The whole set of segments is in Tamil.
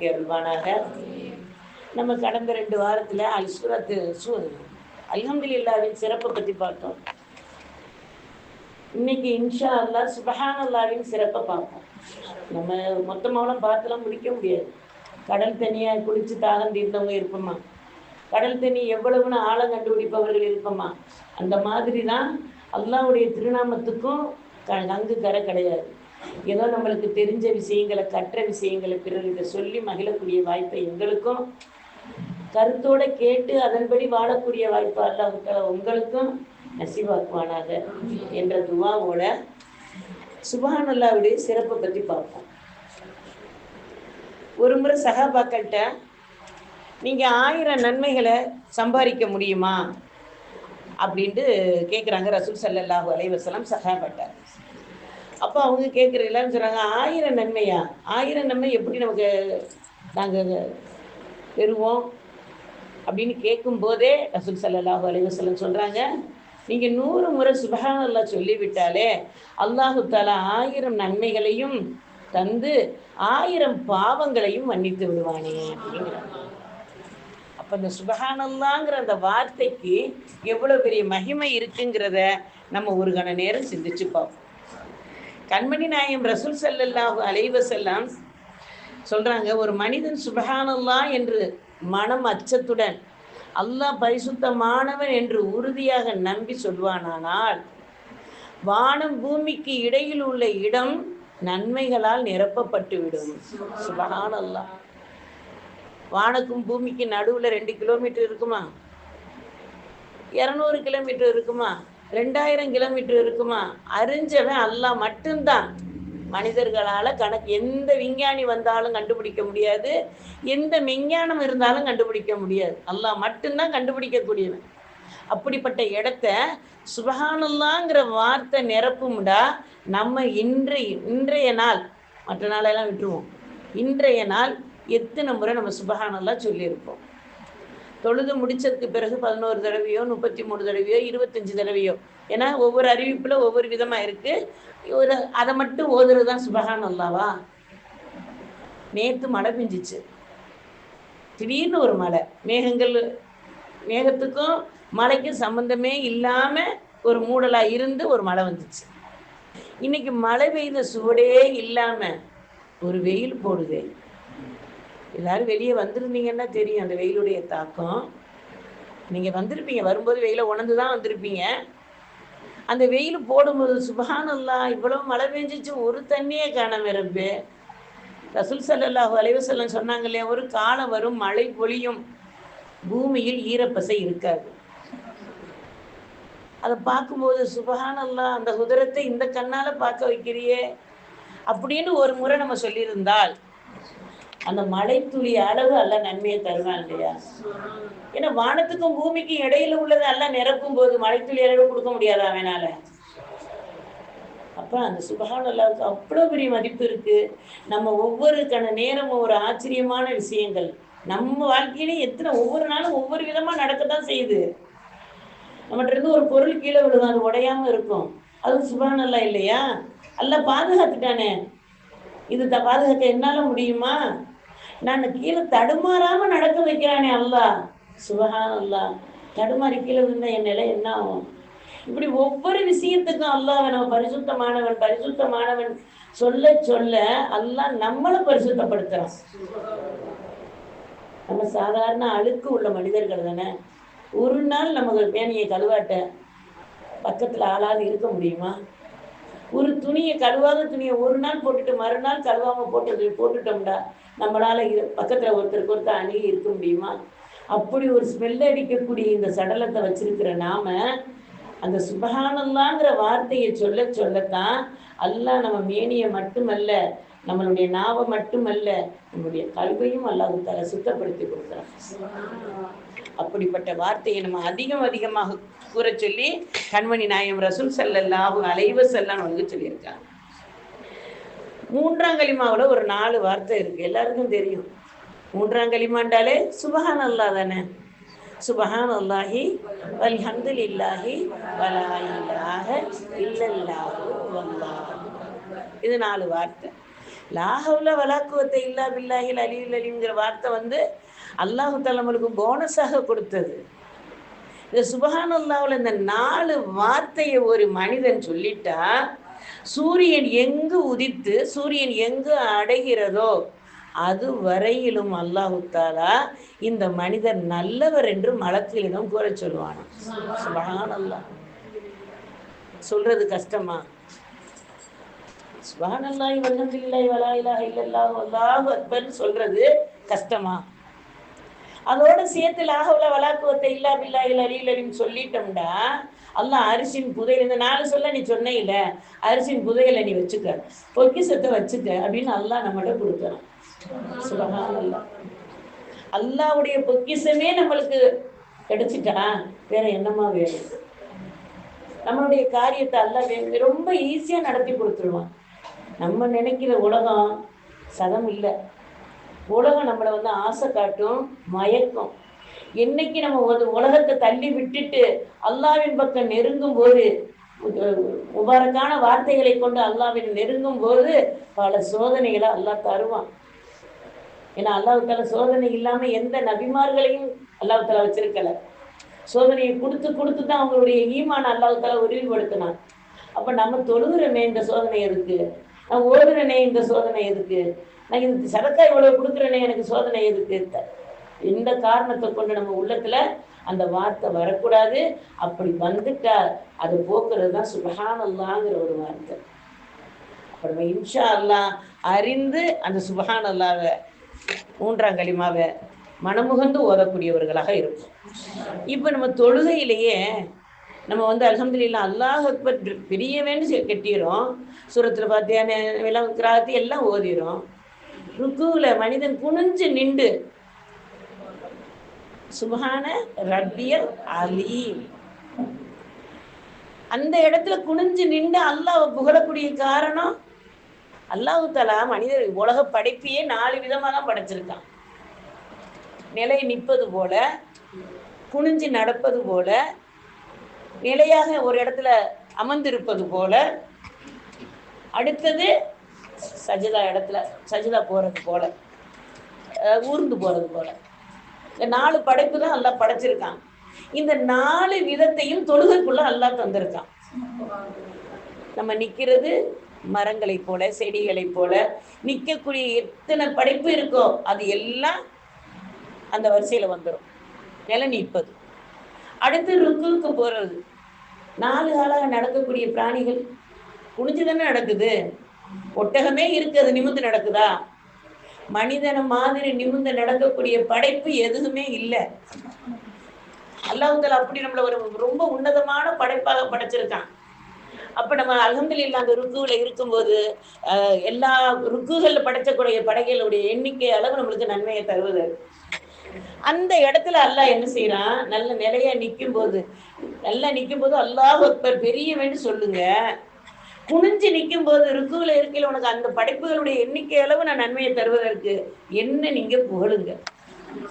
அருள்வானாக. நம்ம கடந்த 2 வாரத்தில் அல்ஹம்துலில்லாஹ்வின் சிறப்பை பற்றி பார்த்தோம். இன்னைக்கு இன்ஷா அல்லாஹ் சுப்ஹானல்லாஹ்வின் சிறப்பை பார்ப்போம். நம்ம மொத்தமாவெல்லாம் பார்த்தெல்லாம் முடிக்க முடியாது. கடல் தண்ணியை குளித்து தாகம் தீர்ந்தவங்க இருப்போமா, கடல் தண்ணி எவ்வளவுன்னு ஆழம் கண்டுபிடிப்பவர்கள் இருப்போமா, அந்த மாதிரி தான் அல்லாஹ்வுடைய திருநாமத்துக்கும் நங்கு கரை கிடையாது. ஏதோ நம்மளுக்கு தெரிஞ்ச விஷயங்களை, கற்ற விஷயங்களை பிறர்கிட்ட சொல்லி மகிழக்கூடிய வாய்ப்பை எங்களுக்கும், கருத்தோட கேட்டு அதன்படி வாழக்கூடிய வாய்ப்பு அல்லாஹ் உங்களுக்கும் நசீவாக்குவானாக என்ற துவாவோட சுப்ஹானல்லாஹ்வுடைய சிறப்பை பற்றி பார்ப்போம். ஒரு முறை சஹாபாக்கள்கிட்ட நீங்கள் 1000 நன்மைகளை சம்பாதிக்க முடியுமா அப்படின்ட்டு கேட்குறாங்க ரசூல் ஸல்லல்லாஹு அலைஹி வஸல்லம் சஹாபாட்ட. அப்போ அவங்க கேட்குற எல்லாரும் சொல்கிறாங்க, 1000 நன்மையா? 1000 நன்மை எப்படி நமக்கு நாங்கள் பெறுவோம் அப்படின்னு கேட்கும்போதே ரசூல் ஸல்லல்லாஹு அலைஹி வஸல்லம் சொல்கிறாங்க, நீங்கள் 100 முறை சுப்ஹானல்லாஹ் சொல்லிவிட்டாலே அல்லாஹு தஆலா 1000 நன்மைகளையும் தந்து 1000 பாவங்களையும் மன்னித்து விடுவானே அப்படிங்கிறாங்க. அப்போ இந்த சுப்ஹானல்லாஹ்ங்கிற அந்த வார்த்தைக்கு எவ்வளோ பெரிய மகிமை இருக்குங்கிறத நம்ம ஒரு கண நேரம் சிந்திச்சு பார்ப்போம். கண்மணி நாயகம் ரசூல் ஸல்லல்லாஹு அலைஹி வஸல்லம் சொல்கிறாங்க, ஒரு மனிதன் சுப்ஹானல்லாஹ் என்று மனம் அச்சத்துடன் அல்லாஹ் பரிசுத்தமானவன் என்று உறுதியாக நம்பி சொல்வானானால் வானம் பூமிக்கு இடையில் உள்ள இடம் நன்மைகளால் நிரப்பப்பட்டு விடும். சுப்ஹானல்லாஹ். வானுக்கும் பூமிக்கு நடுவில் 2 கிலோமீட்டர் இருக்குமா, 200 கிலோமீட்டர் இருக்குமா, 2000 கிலோமீட்டர் இருக்குமா? அறிஞ்சவன் அல்லாஹ் மட்டும்தான். மனிதர்களால் எந்த விஞ்ஞானி வந்தாலும் கண்டுபிடிக்க முடியாது, எந்த விஞ்ஞானம் இருந்தாலும் கண்டுபிடிக்க முடியாது. அல்லாஹ் மட்டும்தான் கண்டுபிடிக்கக்கூடியவன். அப்படிப்பட்ட இடத்த சுப்ஹானல்லாஹ்ங்கிற வார்த்தை நிரப்பும்டா. நம்ம இன்றைய நாள், மற்ற நாளெல்லாம் விட்டுருவோம், இன்றைய நாள் எத்தனை முறை நம்ம சுப்ஹானல்லாஹ் சொல்லியிருப்போம்? தொழுது முடிச்சதுக்கு பிறகு 11 தடவையோ 33 தடவையோ 25 தடவையோ, ஏன்னா ஒவ்வொரு அறிவிப்பில் ஒவ்வொரு விதமாக இருக்குது. அதை மட்டும் ஓதுறது தான் சுப்ஹானல்லாஹ்வா? நேற்று மழை பெஞ்சிச்சு, திடீர்னு ஒரு மழை, மேகத்துக்கும் மழைக்கும் சம்மந்தமே இல்லாமல் ஒரு மூடலாக இருந்து ஒரு மழை வந்துச்சு. இன்னைக்கு மழை பெய்த சுவடே இல்லாமல் ஒரு வெயில் போடுது. எல்லாரும் வெளியே வந்திருந்தீங்கன்னா தெரியும் அந்த வெயிலுடைய தாக்கம். நீங்கள் வந்திருப்பீங்க, வரும்போது வெயிலை உணர்ந்து தான் வந்திருப்பீங்க. அந்த வெயில் போடும்போது சுப்ஹானல்லாஹ் இவ்வளவு மழை பெஞ்சிச்சு, ஒரு தண்ணியே காணாம ரப்பே. ரசூல் ஸல்லல்லாஹு அலைஹி வஸல்லம் சொன்னாங்க இல்லையா, ஒரு காலம் வரும் மழை பொழியும், பூமியில் ஈரப்பசை இருக்காது. அதை பார்க்கும்போது சுப்ஹானல்லாஹ், அந்த குதிரத்தை இந்த கண்ணால் பார்க்க வைக்கிறியே அப்படின்னு ஒரு முறை நம்ம சொல்லியிருந்தால் அந்த மழை துளி அளவு அல்லாஹ் நன்மையை தருவான் இல்லையா? ஏன்னா வானத்துக்கும் பூமிக்கும் இடையில உள்ளது எல்லாம் நிரப்பும் போது மழை துளி அளவு கொடுக்க முடியாது அவனால. அப்ப அந்த சுப்ஹானல்லாஹ்வுக்கு அவ்வளோ பெரிய மதிப்பு இருக்கு. நம்ம ஒவ்வொரு கண நேரமும் ஒரு ஆச்சரியமான விஷயங்கள் நம்ம வாழ்க்கையிலே ஒவ்வொரு நாளும் ஒவ்வொரு விதமா நடக்கத்தான் செய்யுது. நம்மகிட்ட இருந்து ஒரு பொருள் கீழே விழுகும், அது உடையாம இருக்கும், அது சுப்ஹானல்லாஹ் இல்லையா? அல்லாஹ் பாதுகாத்துட்டானே, இது பாதுகாக்க என்னால முடியுமா? நான் கீழே தடுமாறாம நடக்க வைக்கிறானே அல்லாஹ், சுப்ஹானல்லாஹ். தடுமாறி கீழே விழுந்தா என் நிலை என்ன ஆகும்? இப்படி ஒவ்வொரு விஷயத்துக்கும் அல்லாஹ் நம்ம பரிசுத்தமானவன் பரிசுத்தமானவன் சொல்ல சொல்ல அல்லாஹ் நம்மளை பரிசுத்தப்படுத்துறான். நம்ம சாதாரண அழுக்கு உள்ள மனிதர்கள் தானே. ஒரு நாள் நமக்கு பேணியை கழுவாட்ட பக்கத்தில் ஆளாது இருக்க முடியுமா? ஒரு துணியை, கழுவாத துணியை ஒரு நாள் போட்டுட்டு மறுநாள் கழுவாமல் போட்டுட்டோம்டா நம்மளால் பக்கத்தில் ஒருத்தருக்கு அணுகி இருக்க முடியுமா? அப்படி ஒரு ஸ்மெல் அடிக்கக்கூடிய இந்த சடலத்தை வச்சிருக்கிற நாம அந்த சுப்ஹானல்லாஹ்ங்கிற வார்த்தையை சொல்லத்தான் அல்லாஹ் நம்ம மேனியை மட்டுமல்ல, நம்மளுடைய நாவை மட்டுமல்ல, நம்மளுடைய கல்வையும் அல்லாஹ் தஆலா சுத்தப்படுத்தி கொடுக்குறான். அப்படிப்பட்ட வார்த்தையை நம்ம அதிகமாக கூற சொல்லி கண்மணி நாயகம் ரசூல் ஸல்லல்லாஹு அலைஹி வஸல்லம் வந்து சொல்லியிருக்காங்க. 3ஆம் கலிமாவில் ஒரு 4 வார்த்தை இருக்கு, எல்லாருக்கும் தெரியும். 3ஆம் கலிமாண்டாலே சுப்ஹானல்லாஹ் தானே. சுப்ஹானல்லாஹி வல்ஹம்துலில்லாஹி வலா இலாஹ இல்லல்லாஹு வல்லாஹு, இது 4 வார்த்தை. லாஹவுல வலாக்குவத்தை இல்லா பில்லாஹில் அலியுல் அலிங்கிற வார்த்தை வந்து அல்லாஹு தஆலா நம்மளுக்கு போனஸாக கொடுத்தது. இந்த சுபஹானல்லாஹ்வுல இந்த 4 வார்த்தையை ஒரு மனிதன் சொல்லிட்டா, சூரியன் எங்கு உதித்து சூரியன் எங்கு அடைகிறதோ அது வரையிலும் அல்லாஹு தஆலா இந்த மனிதர் நல்லவர் என்று மலக்குகளிடம் கூற சொல்லுவானா. சுபஹானல்லாஹ். சொல்றது கஷ்டமா? சுப்ஹானல்லாஹி வல்ஹம்துலில்லாஹி வலா இலாஹ இல்லல்லாஹு அல்லாஹு அக்பர் சொல்றது கஷ்டமா? அதோட சேர்த்து லாஹவுல வலாக்குவத்தை இல்லா பில்லாஹில் அலியுல் அலீம் சொல்லிட்டோம்டா, அல்லாஹ் அரிசின் புதையல், இந்த 4 சொல்ல நீ சொன்ன இல்ல, அரிசின் புதையலை நீ வச்சுக்க, பொக்கிஷத்தை வச்சுக்க அப்படின்னு அல்லாஹ் நம்மகிட்ட கொடுக்குறான். சுப்ஹானல்லாஹ். அல்லாஹ்வுடைய பொக்கிஷமே நம்மளுக்கு கிடைச்சிட்டா வேற என்னமா வேணும்? நம்மளுடைய காரியத்தை அல்லாஹ் ரொம்ப ஈஸியா நடத்தி கொடுத்துருவான். நம்ம நினைக்கிற உலகம் சதம் இல்லை. உலகம் நம்மளை வந்து ஆசை காட்டும், மயக்கும். என்னைக்கு நம்ம ஒரு உலகத்தை தள்ளி விட்டுட்டு அல்லாவின் பக்கம் நெருங்கும் போது, முபாரக்கான வார்த்தைகளை கொண்டு அல்லாவின் நெருங்கும் போது பல சோதனைகளை அல்லாஹ் தருவான். ஏன்னா அல்லாஹ் தஆலா சோதனை இல்லாம எந்த நபிமார்களையும் அல்லாஹ் தஆலா வச்சிருக்கல. சோதனையை கொடுத்து கொடுத்து தான் அவங்களுடைய ஈமான அல்லாஹ் தஆலா உறுதிப்படுத்தினான். அப்ப நம்ம தொழுகிறமே இந்த சோதனை எதுக்கு, நான் ஓதுறனே இந்த சோதனை எதுக்கு, நான் இது சதக்கா இவ்வளவு கொடுக்குறேனே எனக்கு சோதனை எதுக்கு, இந்த காரணத்தை கொண்டு நம்ம உள்ளத்துல அந்த வார்த்தை வரக்கூடாது. அப்படி வந்துட்டா அது போக்குறது தான் சுப்ஹானல்லாஹ்ங்கிற ஒரு வார்த்தை. அப்ப நம்ம இன்ஷா அல்லாஹ் அறிந்து அந்த சுப்ஹானல்லாஹ்வை 3ஆம் கலிமாவை மனமுகந்து ஓதக்கூடியவர்களாக இருக்கும். இப்ப நம்ம தொழுகையிலேயே நம்ம வந்து அல்ஹம்துலில்லாஹ் அல்லாஹ் அக்பர் பெரியவேன்னு கெட்டிடுறோம். சூரத்துல பாத்தியான எல்லாம் கிராத்தி எல்லாம் ஓதிரும். ருக்குல மனிதன் குனிஞ்சு நின்று சுப்ஹான ரப்பியல் அலீம் அந்த இடத்துல குனிஞ்சு நின்று அல்லாஹ் புகழக்கூடிய காரணம், அல்லாஹ் தஆலா மனிதர் உலக படைப்பையே 4 விதமா தான் படைச்சிருக்கான். நிலை நிற்பது போல, குனிஞ்சு நடப்பது போல, நிலையாக ஒரு இடத்துல அமர்ந்திருப்பது போல, அடுத்தது சஜிதா இடத்துல சஜிதா போறது போல, ஊர்ந்து போறது போல. இந்த 4 படைப்பு தான் அல்லாஹ் படைச்சிருக்கான். இந்த 4 விதத்தையும் தொழுகைக்குள்ள அல்லாஹ் தந்திருக்கான். நம்ம நிக்கிறது மரங்களை போல, செடிகளை போல, நிற்கக்கூடிய எத்தனை படைப்பு இருக்கோ அது எல்லாம் அந்த வரிசையில வந்துடும். நிலை நிற்பது, அடுத்து ருக்குவுக்கு போறது. 4 காலாக நடக்கக்கூடிய பிராணிகள் குனிஞ்சு தானே நடக்குது. ஒட்டகமே இருக்கு, அது நிமிர்ந்து நடக்குதா? மனிதன மாதிரி நிமிர்ந்து நடக்கக்கூடிய படைப்பு எதுவுமே இல்லை. அல்லாஹ் தஆலா அப்படி நம்மள ஒரு ரொம்ப உன்னதமான படைப்பாக படைச்சிருக்கான். அப்ப நம்ம அல்ஹம்துலில்லாஹ் அந்த ருக்குல இருக்கும்போது எல்லா ருக்குகள்ல படைச்சக்கூடிய படைகளுடைய எண்ணிக்கை அளவு நம்மளுக்கு நன்மையை தருவது. அந்த இடத்துல அல்லாஹ் என்ன செய்யறான், நல்ல நிலையா நிற்கும் போது, நல்லா நிற்கும் போது அல்லாஹ் அக்பர் பெரியவன்னு சொல்லுங்க. குனிஞ்சு நிற்கும் போது ருக்குல இருக்கையில உனக்கு அந்த படைப்புகளுடைய எண்ணிக்கை அளவு நான் நன்மையை தருவதற்கு என்ன நீங்க புகழுங்க.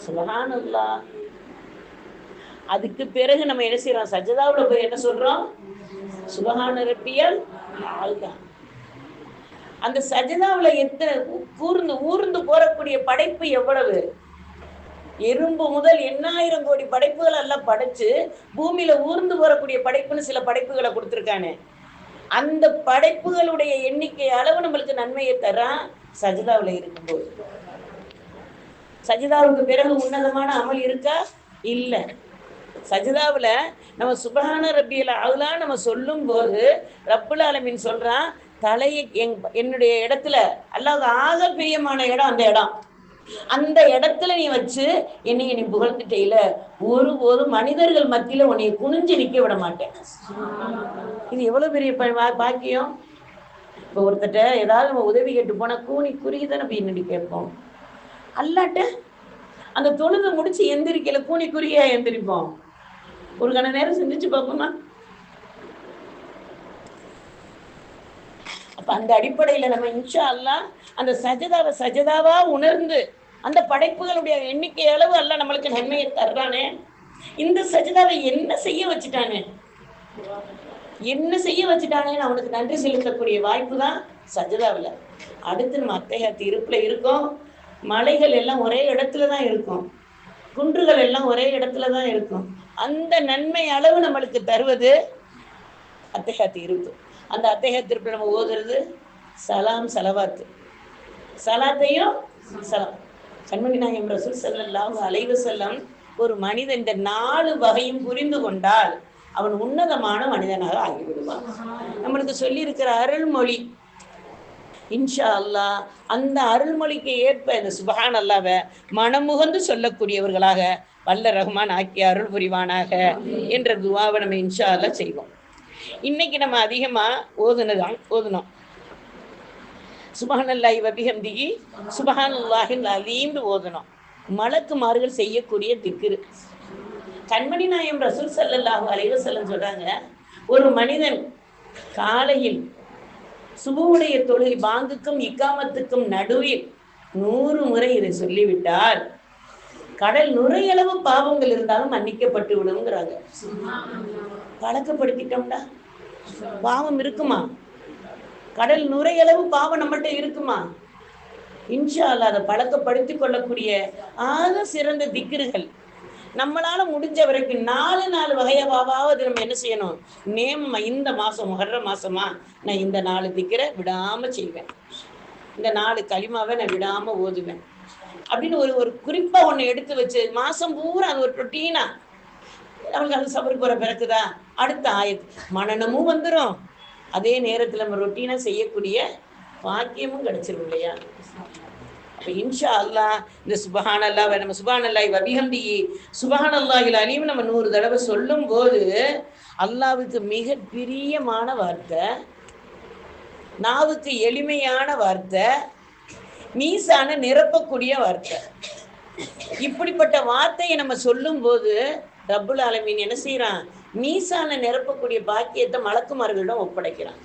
சுப்ஹானல்லாஹ். அதுக்கு பிறகு நம்ம என்ன செய்யறோம், சஜதாவுல போய் என்ன சொல்றோம், சுப்ஹான ரப்பியல் அலா. அந்த சஜதாவுல எத்தனை ஊர்ந்து போறக்கூடிய படைப்பு எவ்வளவு, எறும்பு முதல் 8000 கோடி படைப்புகள் எல்லாம் படைச்சு பூமியில ஊர்ந்து போறக்கூடிய படைப்புன்னு சில படைப்புகளை கொடுத்துருக்கானே, அந்த படைப்புகளுடைய எண்ணிக்கை அளவு நம்மளுக்கு நன்மையை தரான் சஜிதாவுல இருக்கும்போது. சஜிதாவுக்கு பிறகு உன்னதமான அமல் இருக்கா? இல்ல. சஜிதாவுல நம்ம சுப்ஹான ரப்பியல் அலா நம்ம சொல்லும் போது ரப்புல் ஆலமீன் சொல்றான், தலையை என்னுடைய இடத்துல, அல்லாஹ் ஆக பிரியமான இடம் அந்த இடம், அந்த இடத்துல நீ வச்சு என்னைய நீ புகழ்ந்துட்டேல, ஒருபோதும் மனிதர்கள் மத்தியில உன்னைய குனிஞ்சு நிக்க விட மாட்டேன். இது எவ்வளவு பெரிய பாக்கியம். இப்போ ஒருத்தட்ட ஏதாவது நம்ம உதவி கேட்டு போனா கூனி குறுகிதானே பின்னாடி கேட்போம். அல்லாட்ட அந்த தொழுது முடிச்சு எந்திரிக்கல, கூனி குறுகியா எந்திரிப்போம். ஒரு கண நேரம் சிந்திச்சு பார்ப்போமா? அப்ப அந்த அடிப்படையில நம்ம இன்ஷா அல்லாஹ் அந்த சஜதாவா உணர்ந்து அந்த படைப்புகளுடைய எண்ணிக்கை அளவு அல்லாஹ் நம்மளுக்கு நன்மையை தர்றானே. இந்த சஜதாவை என்ன செய்ய வச்சுட்டானே, அவனுக்கு நன்றி செலுத்தக்கூடிய வாய்ப்பு தான் சஜதாவில். அடுத்து நம்ம அத்தைஹியாத் இருப்பில் இருக்கோம். மலைகள் எல்லாம் ஒரே இடத்துல தான் இருக்கும், குன்றுகள் எல்லாம் ஒரே இடத்துல தான் இருக்கும். அந்த நன்மை அளவு நம்மளுக்கு தருவது அத்தைஹியாத் இருப்பு. அந்த அத்தைஹியாத் இருப்பில் நம்ம ஓதுறது சலாம் சலவாத்து. சலாத்தையும் சலாம். கண்மணி நாயகம் ரசூல் ஸல்லல்லாஹு அலைஹி வஸல்லம் ஒரு மனிதன் இந்த 4 வகையும் புரிந்து கொண்டால் அவன் உன்னதமான மனிதனாக ஆகிவிடுவான். நம்மளுக்கு சொல்லியிருக்கிற அருள்மொழி இன்ஷா அல்லாஹ் அந்த அருள்மொழிக்கு ஏற்ப இந்த சுபஹான் அல்லாஹ்வை மனமுகந்து சொல்லக்கூடியவர்களாக வல்ல ரஹ்மான் ஆக்கி அருள் புரிவானாக என்ற துவாவை நம்ம இன்ஷா அல்லாஹ் செய்வோம். இன்னைக்கு நம்ம அதிகமாக ஓதுனோம் சுபஹானல்லாஹி வபிஹம்திஹி சுபஹானல்லாஹில் அலீம்னு ஓதுனோம். மலக்குமார்கள் செய்யக்கூடிய திக்ரு. கண்மணி நாயகம் ரசூல் ஸல்லல்லாஹு அலைஹி வஸல்லம் சொல்றாங்க, ஒரு மனிதன் காலையில் சுபுவுடைய தொழுகை பாங்குக்கும் இக்காமத்துக்கும் நடுவில் 100 முறை இதை சொல்லிவிட்டால் கடல் நுரையளவு பாவங்கள் இருந்தாலும் மன்னிக்கப்பட்டு விடுங்கிறாங்க. பழக்கப்படுத்திட்டோம்டா பாவம் இருக்குமா? கடல் நுரையளவு பாவம் நம்மகிட்ட இருக்குமா? இன்ஷா அல்லாஹ் அதை பழக்கப்படுத்தி கொள்ளக்கூடிய ஆக சிறந்த திக்ருகள் நம்மளால முடிஞ்ச வரைக்கும் 4 வகையாவது நம்ம என்ன செய்யணும்? இந்த மாசம் முஹர்ரம் மாசமா நான் இந்த 4 திக்ரை விடாம செய்வேன், இந்த 4 கலிமாவை நான் விடாம ஓதுவேன் அப்படின்னு ஒரு குறிப்பா ஒன்று எடுத்து வச்சு மாசம் பூரா அது ஒரு ரொட்டீனா நம்மளுக்கு அது சபருக்கு போற பிறகுதா அடுத்த மனநமும் வந்துடும், அதே நேரத்தில் நம்ம ரொட்டீனா செய்யக்கூடிய பாக்கியமும் கிடைச்சிரும் இல்லையா? அப்போ இன்ஷா அல்லாஹ் இந்த சுபஹான் அல்லாஹ் நம்ம சுபஹானல்லாஹி வபிஹம்திஹி சுபஹானல்லாஹில் அலீம் நம்ம 100 தடவை சொல்லும் போது அல்லாஹ்வுக்கு மிக பிரியமான வார்த்தை, நாவுக்கு எளிமையான வார்த்தை, மீசான நிரப்பக்கூடிய வார்த்தை. இப்படிப்பட்ட வார்த்தையை நம்ம சொல்லும் போது ரப்புல் ஆலமீன் என்ன செய்யறான்? மீசான நிரப்பக்கூடிய பாக்கியத்தை மலக்குமார்களிடம் ஒப்படைக்கிறான்.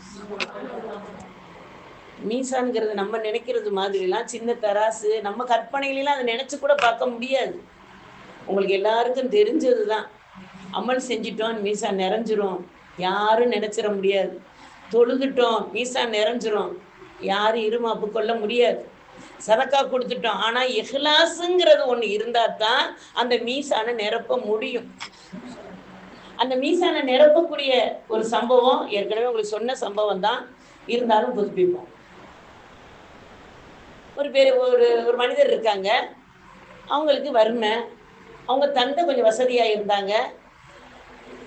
மீசான்கிறது நம்ம நினைக்கிறது மாதிரிலாம் சின்ன தராசு, நம்ம கற்பனையிலாம் அதை நினைச்சு கூட பார்க்க முடியாது. உங்களுக்கு எல்லாருக்கும் தெரிஞ்சது தான், அமல் செஞ்சிட்டோம் மீசான் நிறைஞ்சிரும், யாரும் நினைச்சிட முடியாது. தொழுதுட்டோம் மீசான் நிறைஞ்சிரும், யாரும் இருமாப்பு கொள்ள முடியாது. சதக்கா கொடுத்துட்டோம், ஆனால் இஹ்லாஸுங்கிறது ஒன்று இருந்தால் தான் அந்த மீசானை நிரப்ப முடியும். அந்த மீசானை நிரப்பக்கூடிய ஒரு சம்பவம் ஏற்கனவே உங்களுக்கு சொன்ன சம்பவம் தான், இருந்தாலும் புதுப்பிப்போம். ஒரு மனிதர் இருக்காங்க, அவங்களுக்கு வறுமை, அவங்க தந்தை கொஞ்சம் வசதியாக இருந்தாங்க,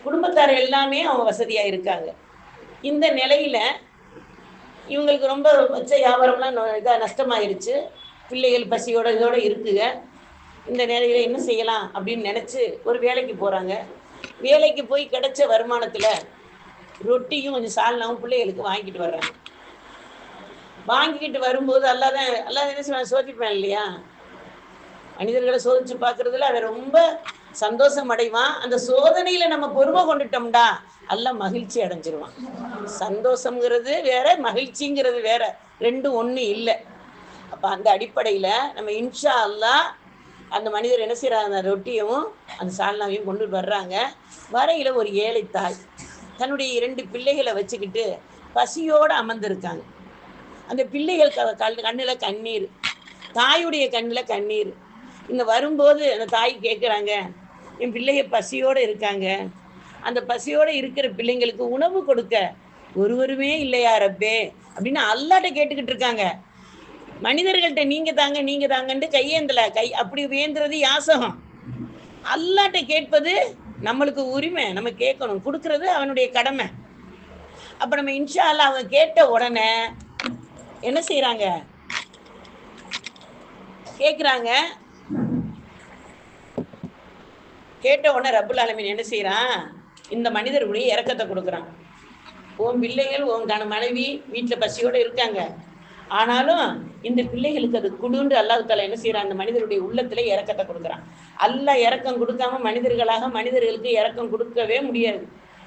குடும்பத்தார் எல்லாமே அவங்க வசதியாக இருக்காங்க. இந்த நிலையில் இவங்களுக்கு ரொம்ப வச்ச வியாபாரம்லாம் இதாக நஷ்டமாயிருச்சு, பிள்ளைகள் பசியோட இதோட இருக்குங்க. இந்த நிலையில் என்ன செய்யலாம் அப்படின்னு நினச்சி ஒரு வேலைக்கு போகிறாங்க. வேலைக்கு போய் கிடைச்ச வருமானத்தில் ரொட்டியும் கொஞ்சம் சால்னாவும் பிள்ளைகளுக்கு வாங்கிட்டு வர்றாங்க. வாங்கிக்கிட்டு வரும்போது அல்லாத என்ன செய்வாங்க? சோதிப்பேன் இல்லையா? மனிதர்களை சோதிச்சு பார்க்கறதுல அவன் ரொம்ப சந்தோஷம் அடைவான். அந்த சோதனையில் நம்ம பொறுமை கொண்டுட்டோம்டா எல்லாம் மகிழ்ச்சி அடைஞ்சிருவான். சந்தோஷங்கிறது வேற, மகிழ்ச்சிங்கிறது வேற, ரெண்டும் ஒன்று இல்லை. அப்போ அந்த அடிப்படையில் நம்ம இன்ஷா அல்லாஹ் அந்த மனிதர் என்ன செய்கிறாங்க? அந்த ரொட்டியவும் அந்த சால்னாவையும் கொண்டு வர்றாங்க. வரையில் ஒரு ஏழை தாய் தன்னுடைய 2 பிள்ளைகளை வச்சுக்கிட்டு பசியோடு அமர்ந்திருக்காங்க. அந்த பிள்ளைகள் கண்ணில் கண்ணீர், தாயுடைய கண்ணில் கண்ணீர். இங்கே வரும்போது அந்த தாய் கேட்குறாங்க, என் பிள்ளைங்க பசியோடு இருக்காங்க, அந்த பசியோடு இருக்கிற பிள்ளைங்களுக்கு உணவு கொடுக்க ஒருவருமே இல்லையா ரப்பே அப்படின்னு அல்லாட்ட கேட்டுக்கிட்டு இருக்காங்க. மனிதர்கள்ட்ட நீங்கள் தாங்கன்ட்டு கையேந்தலை, அப்படி வேந்துறது யாசகம். அல்லாட்ட கேட்பது நம்மளுக்கு உரிமை, நம்ம கேட்கணும், கொடுக்கறது அவனுடைய கடமை. அப்போ நம்ம இன்ஷா அல்லாஹ் அவங்க கேட்ட உடனே என்ன செய்கிறாங்க? கேட்குறாங்க. கேட்ட உடனே ரப்புல் ஆலமீன் என்ன செய்கிறான்? இந்த மனிதருடைய இரக்கத்தை கொடுக்குறான். உன் பிள்ளைகள் உன் மனைவி வீட்டில் பசியோடு இருக்காங்க, ஆனாலும் இந்த பிள்ளைகளுக்கு அது குடுண்டு அல்லாஹ் தஆலா என்ன செய்யறான்? அந்த மனிதருடைய உள்ளத்துல இரக்கத்தை கொடுக்குறான். அல்லாஹ் இரக்கம் கொடுக்காம மனிதர்களுக்கு இரக்கம் கொடுக்கவே முடியாது.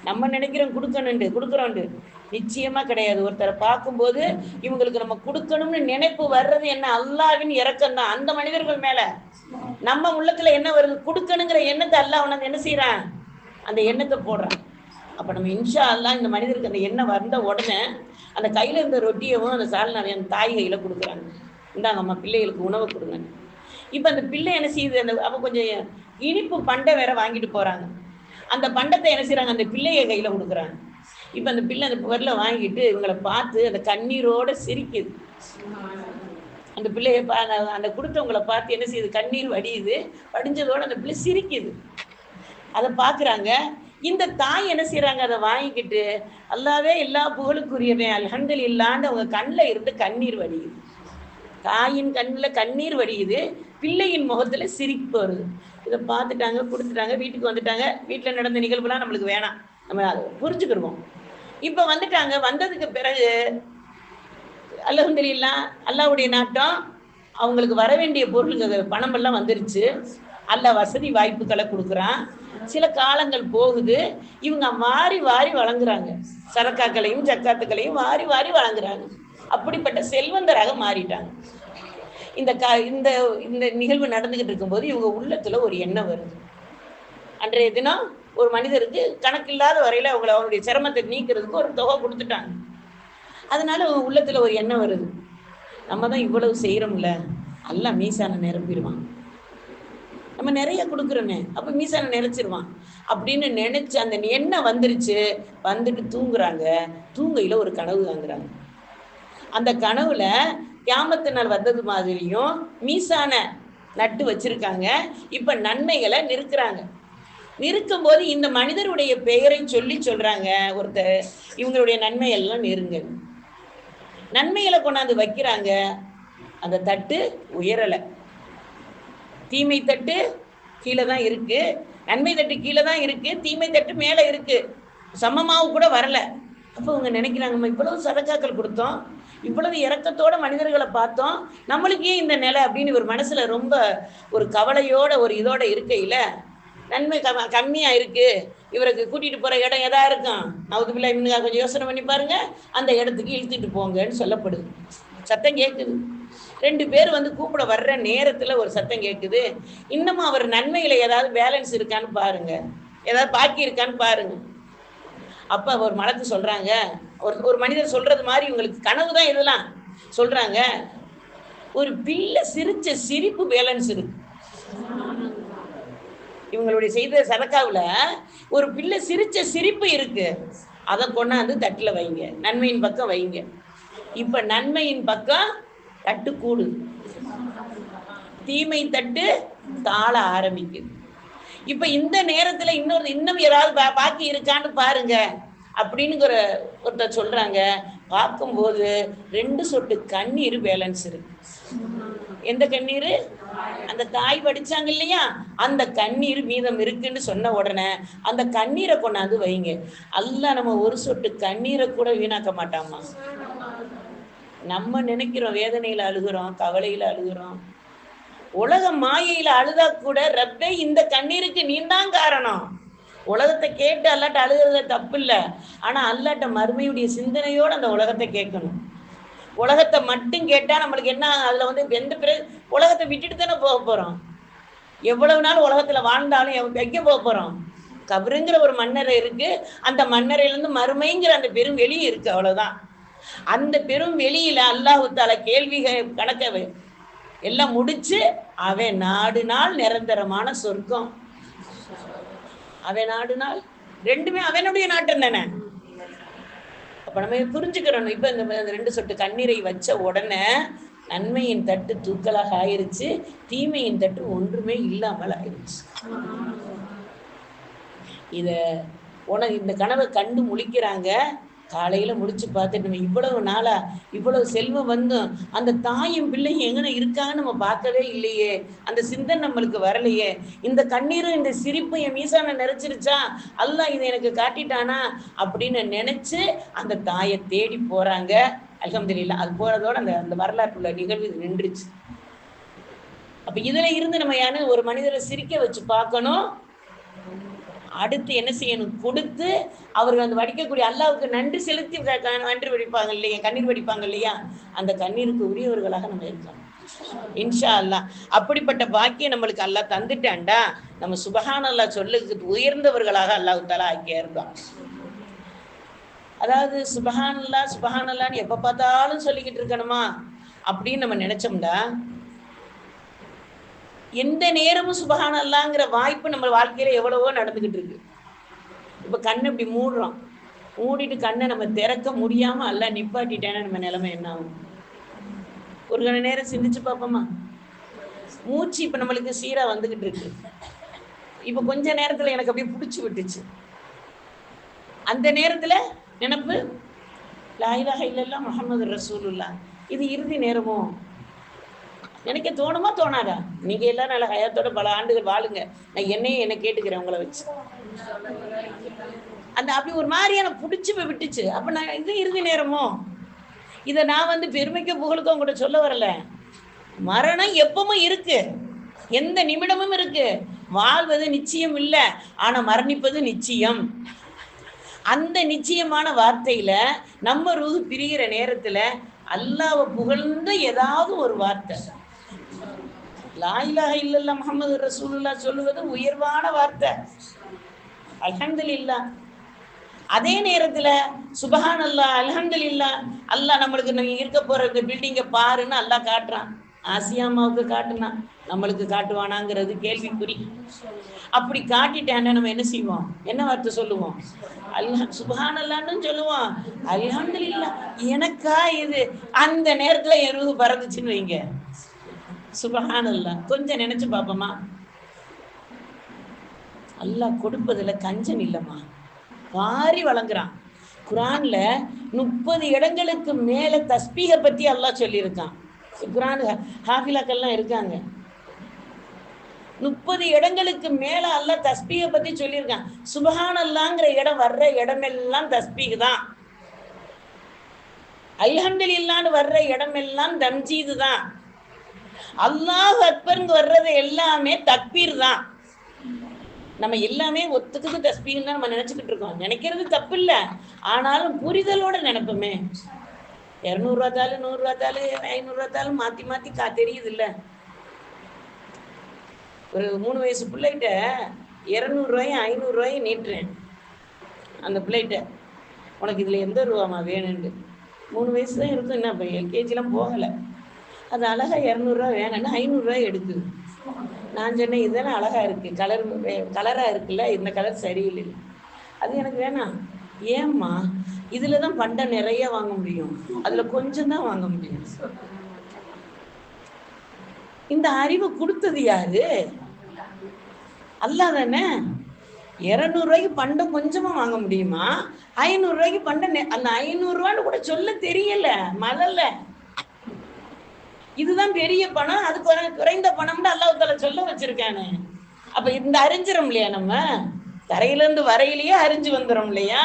நம்ம நினைக்கிறோம் கொடுக்குறோண்டு, நிச்சயமா கிடையாது. ஒருத்தரை பார்க்கும்போது இவங்களுக்கு நம்ம கொடுக்கணும்னு நினைப்பு வர்றது என்ன? அல்லாஹ்வின் இரக்கம் தான் அந்த மனிதர்கள் மேல. நம்ம உள்ளத்துல என்ன வருது? கொடுக்கணுங்கிற எண்ணத்தை அல்லாஹ் உனக்கு என்ன செய்யறான்? அந்த எண்ணத்தை போடுறான். அப்ப நம்ம இன்ஷா அல்லாஹ் இந்த மனிதருக்கு அந்த எண்ணம் வந்த உடனே அந்த கையில இருந்த ரொட்டியவும் அந்த சால்னாவையும் அந்த தாய் கையில கொடுக்குறாங்க. இந்தாங்க அம்மா பிள்ளைகளுக்கு உணவு கொடுங்க. இப்ப அந்த பிள்ளை என்ன செய்யுது, அந்த அப்ப கொஞ்சம் இனிப்பு பண்டை வேற வாங்கிட்டு போறாங்க. அந்த பண்டத்தை என்ன செய்யறாங்க, அந்த பிள்ளைய கையில கொடுக்குறாங்க. இப்ப அந்த பிள்ளை அந்த பொருளை வாங்கிட்டு இவங்களை பார்த்து அந்த கண்ணீரோட சிரிக்குது. அந்த பிள்ளைய அந்த கொடுத்தவங்களை பார்த்து என்ன செய்யுது, கண்ணீர் வடியுது. வடிஞ்சதோட அந்த பிள்ளை சிரிக்குது. அதை பார்க்குறாங்க. இந்த தாய் என்ன செய்யறாங்க, அதை வாங்கிக்கிட்டு அல்லாவே எல்லா புகழுக்குரியவன் அல்ஹம்துலில்லாஹ்னு அவங்க கண்ணில் இருந்து கண்ணீர் வடியுது. தாயின் கண்ணில் கண்ணீர் வடியுது, பிள்ளையின் முகத்துல சிரிப்பு வருது. இதை பார்த்துட்டாங்க, கொடுத்துட்டாங்க, வீட்டுக்கு வந்துட்டாங்க. வீட்டில் நடந்த நிகழ்வுலாம் நம்மளுக்கு வேணாம், நம்ம அதை புரிஞ்சுக்கிடுவோம். இப்போ வந்துட்டாங்க. வந்ததுக்கு பிறகு அல்ஹம்துலில்லாஹ் அல்லாஹ்வுடைய நாட்டம், அவங்களுக்கு வர வேண்டிய பொருளுங்க பணமெல்லாம் வந்துருச்சு. அல்லாஹ் வசதி வாய்ப்புகளை கொடுக்குறான். சில காலங்கள் போகுது. இவங்க வாரி வாரி வழங்குறாங்க. சரக்காக்களையும் ஜக்காத்துக்களையும் வாரி வாரி வழங்குறாங்க. அப்படிப்பட்ட செல்வந்தராக மாறிட்டாங்க. இந்த இந்த இந்த நிகழ்வு நடந்துகிட்டு இருக்கும்போது இவங்க உள்ளத்துல ஒரு எண்ணம் வருது. அன்றைய தினம் ஒரு மனிதருக்கு கணக்கில்லாத வரையில அவங்களுடைய சிரமத்தை நீக்கிறதுக்கு ஒரு தொகை கொடுத்துட்டாங்க. அதனால அவங்க உள்ளத்துல ஒரு எண்ணம் வருது, நம்ம தான் இவ்வளவு செய்யறோம்ல, எல்லாம் மீசான நிரப்பிடுவான், நம்ம நிறைய கொடுக்குறோமே, அப்ப மீசான நிறைச்சிருவான் அப்படின்னு நினைச்சு அந்த எண்ணம் வந்துருச்சு. வந்துட்டு தூங்குறாங்க. தூங்கையில ஒரு கனவு வாங்குறாங்க. அந்த கனவுல கியாமத்து நாள் வந்தது மாதிரியும் மீசான நட்டு வச்சிருக்காங்க. இப்ப நன்மைகளை நிறுக்கிறாங்க. நிற்கும் போது இந்த மனிதருடைய பெயரை சொல்றாங்க. ஒருத்தர் இவங்களுடைய நன்மை எல்லாம் நெருங்க நன்மைகளை கொண்டாந்து வைக்கிறாங்க. அந்த தட்டு உயரல, தீமை தட்டு கீழே தான் இருக்கு, நன்மை தட்டு கீழே தான் இருக்கு, தீமை தட்டு மேல இருக்கு, சமமாவும் கூட வரல. அப்போ அவங்க நினைக்கிறாங்க, நம்ம இவ்வளவு சதக்காக்கள் கொடுத்தோம், இவ்வளவு இறக்கத்தோட மனிதர்களை பார்த்தோம், நம்மளுக்கே இந்த நிலை அப்படின்னு ஒரு மனசுல ரொம்ப ஒரு கவலையோட ஒரு இதோட இருக்கையில நன்மை கம்மியா இருக்கு, இவருக்கு கூட்டிட்டு போற இடம் எதா இருக்கும், நவுதுபில்லா இவனுக்கு கொஞ்சம் யோசனை பண்ணி பாருங்க, அந்த இடத்துக்கு இழுத்துட்டு போங்கன்னு சொல்லப்படுது. சத்தம் கேட்குது. 2 பேர் வந்து கூப்பிட வர்ற நேரத்துல ஒரு சத்தம் கேட்குது. இன்னமும் அவர் நன்மையில ஏதாவது பேலன்ஸ் இருக்கான்னு பாருங்க, ஏதாவது பாக்கி இருக்கான்னு பாருங்க. அப்ப ஒரு மலக்கு சொல்றாங்க, ஒரு மனிதர் சொல்றது மாதிரி இவங்களுக்கு கனவு தான் இதெல்லாம் சொல்றாங்க, ஒரு பிள்ளை சிரிச்ச சிரிப்பு பேலன்ஸ் இருக்கு. இவங்களுடைய செய்த சதக்காவுல ஒரு பிள்ளை சிரிச்ச சிரிப்பு இருக்கு. அதை கொண்டாந்து தட்டுல வைங்க, நன்மையின் பக்கம் வைங்க. இப்ப நன்மையின் பக்கம் தட்டு கூடு, தீமை தட்டு தாழ ஆரம்பிக்குது. இப்ப இந்த நேரத்துல இன்னும் யாராவது பாக்கி இருக்கான்னு பாருங்க அப்படின்னு ஒருத்தர் சொல்றாங்க. பார்க்கும்போது 2 சொட்டு கண்ணீர் பேலன்ஸ் இருக்கு. எந்த கண்ணீர்? அந்த தாய் படிச்சாங்க இல்லையா, அந்த கண்ணீர் மீதம் இருக்குன்னு சொன்ன உடனே அந்த கண்ணீரை கொண்டாந்து வைங்க. அல்லாஹ் நம்ம ஒரு சொட்டு கண்ணீரை கூட வீணாக்க மாட்டாமா. நம்ம நினைக்கிறோம் வேதனையில அழுகிறோம், கவலையில அழுகிறோம், உலக மாயையில அழுதா கூட ரப்பே இந்த கண்ணீருக்கு நீ தான் காரணம். உலகத்தை கேட்டு அல்லாட்ட அழுகிறது தப்பு இல்லை, ஆனா அல்லாட்ட மறுமையுடைய சிந்தனையோடு அந்த உலகத்தை கேட்கணும். உலகத்தை மட்டும் கேட்டா நம்மளுக்கு என்ன, அதுல வந்து எந்த பிறகு உலகத்தை விட்டுட்டு தானே போக போறோம். எவ்வளவு நாள் உலகத்துல வாழ்ந்தாலும் எங்க போக போறோம்? கபருங்கிற ஒரு மன்னரை இருக்கு, அந்த மன்னரையிலிருந்து மறுமைங்கிற அந்த பெரும் வெளி இருக்கு, அவ்வளவுதான். அந்த பெரும் வெளியில அல்லாஹ் தஆலா கேள்விகள் கணக்க எல்லாம் முடிச்சு அவன் நாடு நாள் நிரந்தரமான சொர்க்கம், அவன் நாடு நாள் ரெண்டுமே அவனுடைய நாட்டம் தானே. அப்ப நம்ம புரிஞ்சுக்கிறோம். இப்ப இந்த 2 சொட்டு கண்ணீரை வச்ச உடனே நன்மையின் தட்டு தூக்கலாக ஆயிருச்சு, தீமையின் தட்டு ஒன்றுமே இல்லாமல் ஆயிருச்சு. இந்த கனவை கண்டு முழிக்கிறாங்க. காலையில முடிச்சு பார்த்துட்டு நம்ம இவ்வளவு நாளா இவ்வளவு செல்வம் வந்தும் அந்த தாயும் பிள்ளையும் எங்கன இருக்காங்கன்னு நம்ம பார்க்கவே இல்லையே, அந்த சிந்தனை நம்மளுக்கு வரலையே, இந்த கண்ணீரும் இந்த சிரிப்பும் என் மீசான நிறைச்சிருச்சா, அல்லாஹ் இதை எனக்கு காட்டிட்டானா அப்படின்னு நினைச்சு அந்த தாயை தேடி போறாங்க. அல்ஹம்துலில்லாஹ் அது போறதோட அந்த வரலாற்றுள்ள நிகழ்வு நின்றுச்சு. அப்ப இதுல இருந்து நம்ம ஒரு மனிதரை சிரிக்க வச்சு பார்க்கணும். அடுத்து என்ன செய்யணும், கொடுத்து அவர்கள் அந்த வடிக்கக்கூடிய அல்லாவுக்கு நன்றி செலுத்தி நன்றி வடிப்பாங்க இல்லையா, கண்ணீர் வடிப்பாங்க இல்லையா, அந்த கண்ணீருக்கு உரியவர்களாக நம்ம இருக்கணும் இன்ஷா அல்லாஹ். அப்படிப்பட்ட பாக்கியம் நம்மளுக்கு அல்லாஹ் தந்துட்டான்டா, நம்ம சுபஹானல்லாஹ் சொல்லுக்கு உயர்ந்தவர்களாக அல்லாஹ் தஆலா ஆக்கியா இருக்கோம். அதாவது சுபஹானல்லா சுபஹானல்லான்னு எப்ப பார்த்தாலும் சொல்லிக்கிட்டு இருக்கணுமா அப்படின்னு நம்ம நினைச்சோம்னா எந்த நேரமும் சுபஹானல்லாங்கிற வாய்ப்பு நம்ம வாழ்க்கையில எவ்வளவோ நடந்துகிட்டு இருக்கு. இப்ப கண்ணை இப்படி மூடுறோம், மூடிட்டு கண்ணை நம்ம திறக்க முடியாம அல்ல நிப்பாட்டிட்டேன்னா நம்ம நிலைமை என்ன ஆகும்? ஒரு கண நேரம் சிந்திச்சு பார்ப்போமா? மூச்சு இப்ப நம்மளுக்கு சீரா வந்துகிட்டு இருக்கு. இப்ப கொஞ்ச நேரத்துல எனக்கு அப்படியே பிடிச்சி விட்டுச்சு. அந்த நேரத்துல நினைப்பு லா இலாஹ இல்லல்லாஹ் முஹம்மது ரசூலுல்லாஹ், இது இறுதி நேரமோ எனக்கு தோணுமா தோணாதா? நீங்க எல்லாம் நல்ல ஹயாத்தோட பல ஆண்டுகள் வாழுங்க, நான் என்ன கேட்டுக்கிறேன் உங்களை வச்சு. அந்த அப்படி ஒரு மாதிரியான பிடிச்சி போய் விட்டுச்சு. அப்ப நான் இது இறுதி நேரமோ? இதை நான் பெருமைக்கு புகழுக்கும் உங்கள்கிட்ட சொல்ல வரல. மரணம் எப்பவும் இருக்கு, எந்த நிமிடமும் இருக்கு. வாழ்வது நிச்சயம் இல்லை, ஆனா மரணிப்பது நிச்சயம். அந்த நிச்சயமான வார்த்தையில நம்ம ரூஹு பிரிகிற நேரத்துல அல்லாஹ்வை புகழ்ந்து ஏதாவது ஒரு வார்த்தை, லா இலாஹ இல்லல்லாஹ் முஹம்மது ரசூலுல்லாஹ் சொல்லுவது உயர்வான வார்த்தை, அல்ஹம்துலில்லாஹ். அதே நேரத்துல சுபஹானல்லாஹ் அல்ஹம்துலில்லாஹ். அல்லாஹ் நம்மளுக்கு நீங்க இருக்க போற இந்த பில்டிங்கை பாருன்னு அல்லாஹ் காட்டுறான். ஆசியாமாவுக்கு காட்டுனா நம்மளுக்கு காட்டுவானாங்கிறது கேள்விக்குறி. அப்படி காட்டிட்டான நம்ம என்ன செய்வோம்? என்ன வார்த்தை சொல்லுவோம்? சுபஹானல்லாஹ்னு சொல்லுவோம், அல்ஹம்துலில்லாஹ். எனக்கா இது? அந்த நேரத்துல என் ரூஹ் பறந்துச்சுன்னு வைங்க, சுபஹானல்லாஹ். கொஞ்சம் நினைச்சு பார்ப்போமா? அல்லாஹ் கொடுப்பதுல கஞ்சன் இல்லம்மா, வாரி வழங்குறான். குரான்ல 30 இடங்களுக்கு மேல தஸ்பீக பத்தி அல்லாஹ் சொல்லியிருக்கான். குரான் ஹாஃபிலாக்கள்லாம் இருக்காங்க. 30 இடங்களுக்கு மேல அல்லாஹ் தஸ்பீக பத்தி சொல்லியிருக்கான். சுபஹானல்லாஹ்ங்கிற இடம் வர்ற இடமெல்லாம் தஸ்பீக் தான். அல்ஹம்துலில்லாஹ்னு வர்ற இடமெல்லாம் தம்ஜீது தான். அல்லாஹ் அக்பர்னு வர்றது எல்லாமே தக்பீர் தான். நம்ம எல்லாமே ஒத்துக்குது தஸ்பீஹ்னு தான் நம்ம நினைச்சுக்கிட்டு இருக்கோம். நினைக்கிறது தப்பு இல்லை, ஆனாலும் புரிதலோட நினைப்போமே. 200 ரூபா தாள், 100 ரூபா தாள், 500 ரூபா தாள் மாத்தி மாத்தி தெரியுது இல்ல. ஒரு 3 வயசு பிள்ளைகிட்ட 200 ரூபாயும் 500 ரூபாயும் நீட்டுறேன். அந்த பிள்ளைகிட்ட உனக்கு இதுல எந்த ரூபாமா வேணும்னு. 3 வயசு தான் இருக்கும், என்ன இப்போ எல்கேஜிலாம் போகலை. அது அழகா 200 ரூபா வேணும்னா 500 ரூபாய் எடுக்குது. நான் சொன்னேன், இதுதானே அழகா இருக்கு, கலரா இருக்குல்ல, இந்த கலர் சரியில்லை, அது எனக்கு வேணாம். ஏம்மா? இதுலதான் பண்டம் நிறைய வாங்க முடியும், அதுல கொஞ்சம் தான் வாங்க முடியும். இந்த அறிவு கொடுத்தது யாரு? அல்லாஹ் தானே. 200 ரூபாய்க்கு பண்டம் கொஞ்சமா வாங்க முடியுமா? 500 ரூபாய்க்கு பண்டம், அந்த 500 ரூபான்னு கூட சொல்ல தெரியல, மலர்ல. இதுதான் பெரிய பணம், அது குறைந்த பணம்னு அல்லாஹ் தஆலா சொல்ல வச்சிருக்கானே. அப்ப இந்த அறிஞ்சிரும் இல்லையா? நம்ம தரையில இருந்து வரையிலேயே அறிஞ்சு வந்துடும் இல்லையா?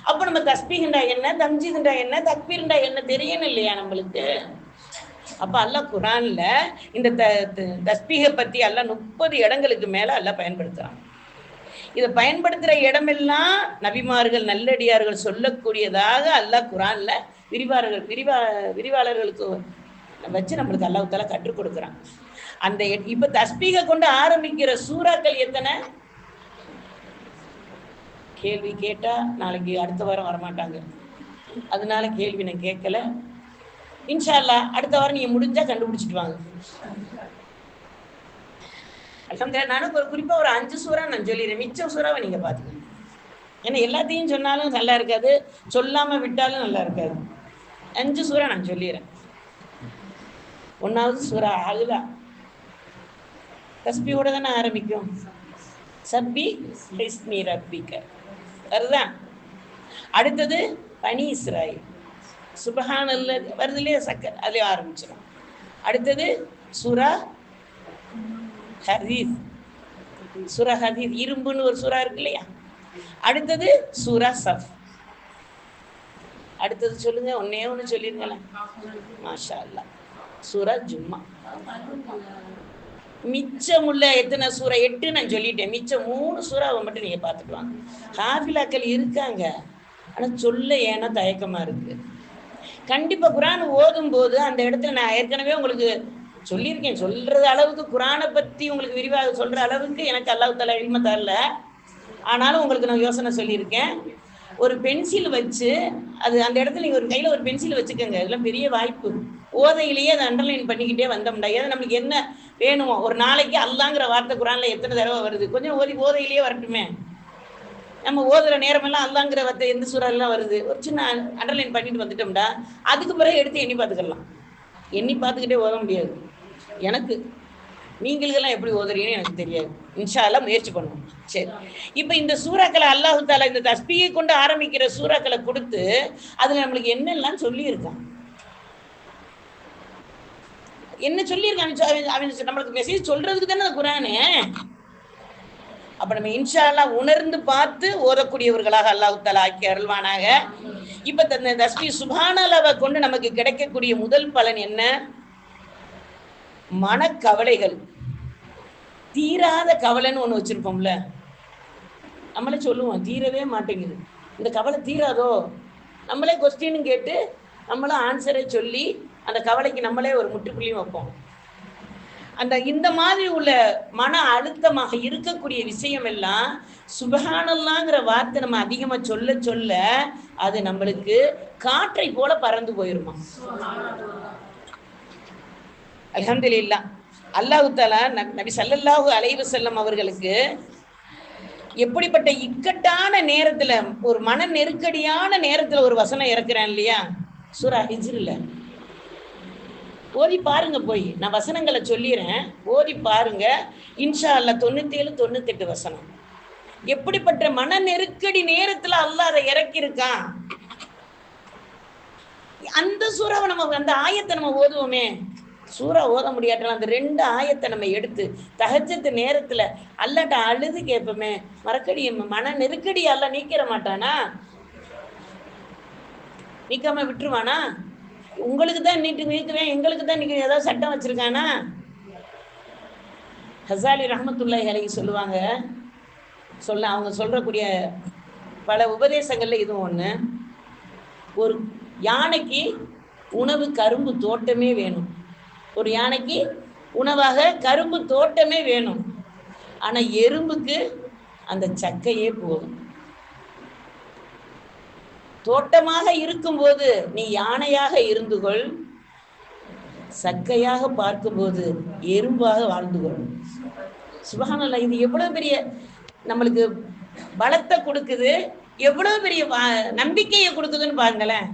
அப்ப நம்ம தஸ்பீஹ்ண்டா என்ன, தம்ஜீதுண்டா என்ன, தக்பீர்ண்டா என்ன தெரியணும் இல்லையா நம்மளுக்கு? அப்ப அல்லாஹ் குரான்ல இந்த தஸ்பீஹை பத்தி அல்லாஹ் 30 இடங்களுக்கு மேல அல்லாஹ் பயன்படுத்துறான். இதை பயன்படுத்துற இடமெல்லாம் நபிமார்கள் நல்லடியார்கள் சொல்லக்கூடியதாக அல்லாஹ் குரான்ல விரிவாளர்களுக்கு வச்சு நம்மளுக்கு அல்லாஹ் தஆலா கற்றுக் கொடுக்குறான். அந்த இப்ப தஸ்பீகை கொண்டு ஆரம்பிக்கிற சூறாக்கள் எத்தனை? கேள்வி கேட்டா நாளைக்கு அடுத்த வாரம் வரமாட்டாங்க, அதனால கேள்வி நான் கேட்கல. இன்ஷா அல்லாஹ் அடுத்த வாரம் நீங்க முடிஞ்சா கண்டுபிடிச்சிட்டு வாங்க. நானும் குறிப்பா ஒரு 5 சூறா நான் சொல்லிடுறேன், மிச்சம் சூறாவை நீங்க பாத்துக்கோங்க. ஏன்னா எல்லாத்தையும் சொன்னாலும் நல்லா இருக்காது, சொல்லாம விட்டாலும் நல்லா இருக்காது. 5 சூறா நான் சொல்லிடுறேன். 1வது சூரா அலா, தஸ்பீஹோட தானே ஆரம்பிக்கும். சப்பி ஹிஸ்மி ரப்பிக வருதா? அடுத்தது பனி இஸ்ராயில், சுபஹானல்லாஹ் வருது இல்லையா, சக்கர், அதுல ஆரம்பிச்சிடும். அடுத்தது சூரா ஹதீத், சூரா ஹதீத் இரும்புன்னு ஒரு சூறா இருக்கு இல்லையா. அடுத்தது சூரா சஃப். அடுத்தது சொல்லுங்க, ஒண்ணு சொல்லிருங்களேன். மாஷா அல்லாஹ் சூரா ஜும்மா. மிச்சம் உள்ள எத்தனை சூறா? 8 நான் சொல்லிட்டேன். மிச்சம் 3 சூறாவை மட்டும் நீங்க பார்த்துட்டு வாங்க. ஹாஃபிலாக்கள் இருக்காங்க, ஆனா சொல்ல ஏன்னா தயக்கமா இருக்கு. கண்டிப்பா குரான் ஓதும் போது அந்த இடத்துல நான் ஏற்கனவே உங்களுக்கு சொல்லியிருக்கேன், சொல்றது அளவுக்கு குரானை பத்தி உங்களுக்கு விரிவாக சொல்ற அளவுக்கு எனக்கு அல்லாஹ் தஆலா இல்ம தரல. ஆனாலும் உங்களுக்கு நான் யோசனை சொல்லியிருக்கேன். ஒரு பென்சில் வச்சு அது அந்த இடத்துல நீங்கள் ஒரு கையில் ஒரு பென்சில் வச்சுக்கோங்க. இதெல்லாம் பெரிய வாய்ப்பு. ஓதையிலேயே அதை அண்டர்லைன் பண்ணிக்கிட்டே வந்தோம்டா. ஏன்னா நம்மளுக்கு என்ன வேணுமோ, ஒரு நாளைக்கு அல்லாங்கிற வார்த்தை குரானில் எத்தனை தடவை வருது, கொஞ்சம் ஓதையிலேயே வரட்டுமே. நம்ம ஓதுற நேரமெல்லாம் அல்லாங்கிற வார்த்தை எந்த சூறாலாம் வருது, ஒரு சின்ன அண்டர்லைன் பண்ணிட்டு வந்துட்டோம்டா, அதுக்கு பிறகு எடுத்து எண்ணி பார்த்துக்கலாம். எண்ணி பார்த்துக்கிட்டே ஓத முடியாது. எனக்கு நீங்களுக்கெல்லாம் எப்படி ஓதுறீங்கன்னு எனக்கு தெரியாது. இன்ஷா அல்லாஹ் முயற்சி பண்ணுவோம். சரி, இப்போ இந்த சூறாக்களை அல்லாஹு தாலா இந்த தஸ்பீயை கொண்டு ஆரம்பிக்கிற சூறாக்களை கொடுத்து அதில் நம்மளுக்கு என்னெல்லாம் சொல்லியிருக்கான், என்ன சொல்லியிருக்கான் அவன் நம்மளுக்கு மெசேஜ் சொல்றதுக்கு தானே குரானு. அப்ப நம்ம இன்ஷா அல்லாஹ் உணர்ந்து பார்த்து ஓதக்கூடியவர்களாக அல்லாஹு தஆலா ஆக்கி அருள்வானாக. இப்ப இந்த தஸ்பீ சுப்ஹானல்லாஹ்வை கொண்டு நமக்கு கிடைக்கக்கூடிய முதல் பலன் என்ன? மனக்கவலைகள், தீராத கவலைன்னு ஒன்று வச்சிருப்போம்ல, நம்மளே சொல்லுவோம் தீரவே மாட்டேங்குது, இந்த கவலை தீராதோ, நம்மளே கொஸ்டின் கேட்டு நம்மளும் ஆன்சரை சொல்லி அந்த கவலைக்கு நம்மளே ஒரு முற்றுப்புள்ளியும் வைப்போம். இந்த மாதிரி உள்ள மன அழுத்தமாக இருக்கக்கூடிய விஷயம் எல்லாம் சுப்ஹானல்லாஹ்ங்கிற வார்த்தை நம்ம அதிகமா சொல்ல சொல்ல அது நம்மளுக்கு காற்றை போல பறந்து போயிருமா. அல்ஹம்துலில்லாஹ். அல்லாஹ் தஆலா நபி ஸல்லல்லாஹு அலைஹி வஸல்லம் அவர்களுக்கு எப்படிப்பட்ட இக்கட்டான நேரத்துல, ஒரு மன நெருக்கடியான நேரத்துல ஒரு வசனம் இறக்குறான் இல்லையா, சூரா ஹிஜ்ர்ல. ஓதி பாருங்க, போய் நான் வசனங்களை சொல்லிடுறேன், ஓதி பாருங்க. இன்ஷா அல்லாஹ் 97 98 வசனம். எப்படிப்பட்ட மன நெருக்கடி நேரத்துல அல்லாஹ் அதை இறக்கியிருக்கான். அந்த சூறாவை நம்ம, அந்த ஆயத்தை நம்ம ஓதுவோமே, சூறா ஓத முடியாட்டாலும் அந்த 2 ஆயத்தை நம்ம எடுத்து தஹஜ்ஜத் நேரத்துல அல்லாட்ட அழுது கேட்போமே, மறக்கடி மன நெருக்கடி அல்லாஹ் நீக்கிற மாட்டானா? நீக்காம விட்டுருவானா? உங்களுக்கு தான் நீக்குவேன், எங்களுக்கு தான் நீக்க ஏதாவது சட்டம் வச்சிருக்கானா? ஹஸாலி ரஹ்மத்துல்லாஹி அலைஹி சொல்லுவாங்க, அவங்க சொல்றக்கூடிய பல உபதேசங்கள்ல இதுவும் ஒண்ணு. ஒரு யானைக்கு உணவு கரும்பு தோட்டமே வேணும், ஒரு யானைக்கு உணவாக கரும்பு தோட்டமே வேணும். ஆனா எறும்புக்கு அந்த சக்கையே போதும். தோட்டமாக இருக்கும்போது நீ யானையாக இருந்து கொள், சக்கையாக பார்க்கும்போது எறும்பாக வாழ்ந்து கொள். சுப்ஹானல்லாஹ். இது எவ்வளவு பெரிய நம்மளுக்கு பலத்தை கொடுக்குது, எவ்வளவு பெரிய நம்பிக்கையை கொடுக்குதுன்னு பாருங்களேன்.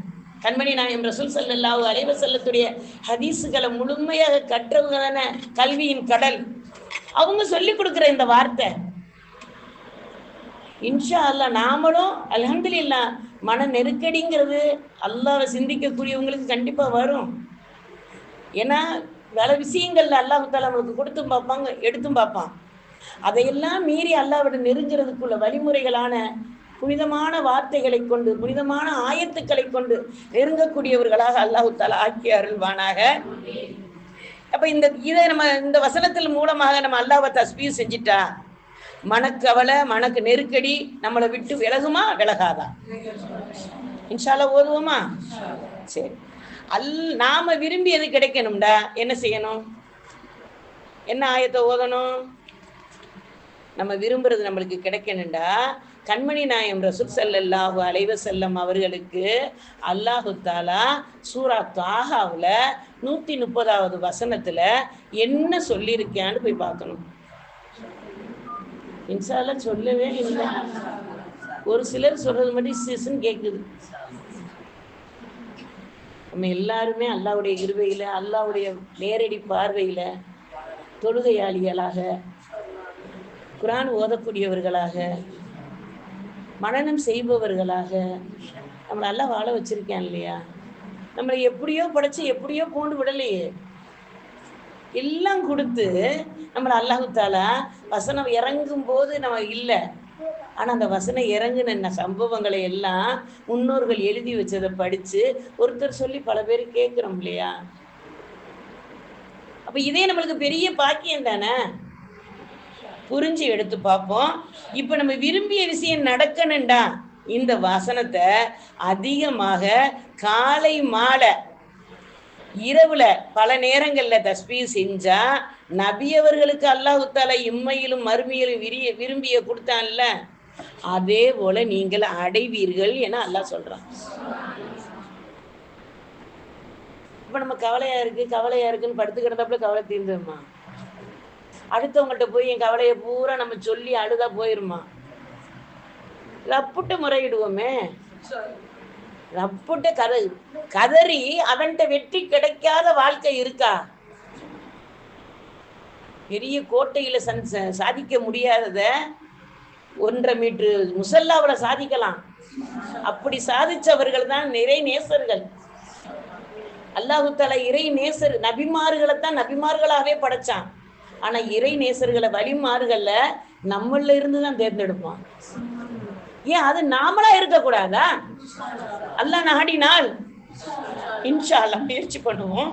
கண்மணி நாயகம் ரசூல் ஸல்லல்லாஹு அலைஹி வஸல்லத்துடைய ஹதீஸுகளை முழுமையாக கற்றவங்க தானே கல்வியின் கடல். அவங்க சொல்லி கொடுக்குற இந்த வார்த்தை இன்ஷா அல்லாஹ் நாமளும் அல்ஹம்துலில்லாஹ். மன நெருக்கடிங்கிறது அல்லாஹ்வை சிந்திக்கக்கூடியவங்களுக்கு கண்டிப்பா வரும். ஏன்னா பல விஷயங்கள்ல அல்லாஹ் தஆலா நம்மளுக்கு கொடுத்தும் பார்ப்பாங்க, எடுத்தும் பார்ப்பான். அதையெல்லாம் மீறி அல்லாஹ்விட நெருங்கிறதுக்குள்ள வழிமுறைகளான புனிதமான வார்த்தைகளை கொண்டு, புனிதமான ஆயத்துக்களை கொண்டு நெருங்கக்கூடியவர்களாக அல்லாஹ் தஆலா ஆக்கி அருள்வானாக. அப்ப இதை நம்ம இந்த வசனத்தின் மூலமாக நம்ம அல்லாஹ்வை தஸ்பீஹ் செஞ்சிட்டா மனக்கவலை, மனக்கு நெருக்கடி நம்மளை விட்டு விலகுமா விலகாதா? இன்ஷா அல்லாஹ் ஓதுவோமா? சரி. நாம விரும்பியது கிடைக்கணும்டா என்ன செய்யணும்? என்ன ஆயத்தை ஓதணும்? நம்ம விரும்புறது நம்மளுக்கு கிடைக்கணும்டா கண்மணி நாயகம் ரசூல் ஸல்லல்லாஹு அலைஹி வஸல்லம் அவர்களுக்கு அல்லாஹு தஆலா சூரா தாஹாவுல 130வது வசனத்துல என்ன சொல்லியிருக்கான்னு போய் பார்க்கணும். இன்ஷா அல்லாஹ் சொல்லவே இல்லை. ஒரு சிலர் சொல்றது மட்டும் சிசுன்னு கேட்குது. நம்ம எல்லாருமே அல்லாஹ்வுடைய கிருபையில, அல்லாஹ்வுடைய நேரடி பார்வையில தொழுகையாளிகளாக, குர்ஆன் ஓதக்கூடியவர்களாக, மனனம் செய்பவர்களாக நம்மளை எல்லாம் வாழ வச்சிருக்கேன் இல்லையா? நம்மளை எப்படியோ படைச்சு எப்படியோ போண்டு விடலையே, எல்லாம் கொடுத்து நம்மளை அல்லாஹ் தஆலா வசனம் இறங்கும் போது நம்ம இல்லை, ஆனா அந்த வசனம் இறங்குன சம்பவங்களை எல்லாம் முன்னோர்கள் எழுதி வச்சதை படிச்சு ஒருத்தர் சொல்லி பல பேர் கேட்கிறோம் இல்லையா? அப்ப இதே நம்மளுக்கு பெரிய பாக்கியம் தானே. புரிஞ்சு எடுத்து பார்ப்போம். இப்ப நம்ம விரும்பிய விஷயம் நடக்கணும்டா இந்த வசனத்தை அதிகமாக காலை மாலை இரவுல பல நேரங்கள்ல தஸ்பீஹ் செஞ்சா நபி அவர்களுக்கு அல்லாஹ் தஆலா இம்மையிலும் மறுமையிலும் விரும்பிய கொடுத்தான்ல, அதே போல நீங்கள் அடைவீர்கள் என அல்லாஹ் சொல்றான். இப்ப நம்ம கவலையா இருக்குன்னு படுத்து கிடந்தாப்புல கவலை தீர்ந்துருமா? அடுத்தவங்கள்ட்ட போய் என் கவலையை பூரா நம்ம சொல்லி அழுதா போயிருமா? ரப்புட்ட முறையிடுவோமே. ரப்புட்ட கதறி அவன்கிட்ட வெற்றி கிடைக்காத வாழ்க்கை இருக்கா? பெரிய கோட்டையில சாதிக்க முடியாதத 1.5 மீட்டர் முசல்லாவுல சாதிக்கலாம். அப்படி சாதிச்சவர்கள் தான் நிறை நேசர்கள். அல்லாஹு தஆலா இறை நேசர் நபிமார்களை தான் நபிமார்களாகவே படைச்சான். ஆனா இறை நேசர்களை வழிமார்கள்ல நம்மள இருந்து தான் தேர்ந்தெடுப்பான். ஏன் அது நாமளா இருக்கக்கூடாதா? அல்லாஹ் நாடினால் இன்ஷா அல்லாஹ் முயற்சி பண்ணுவோம்.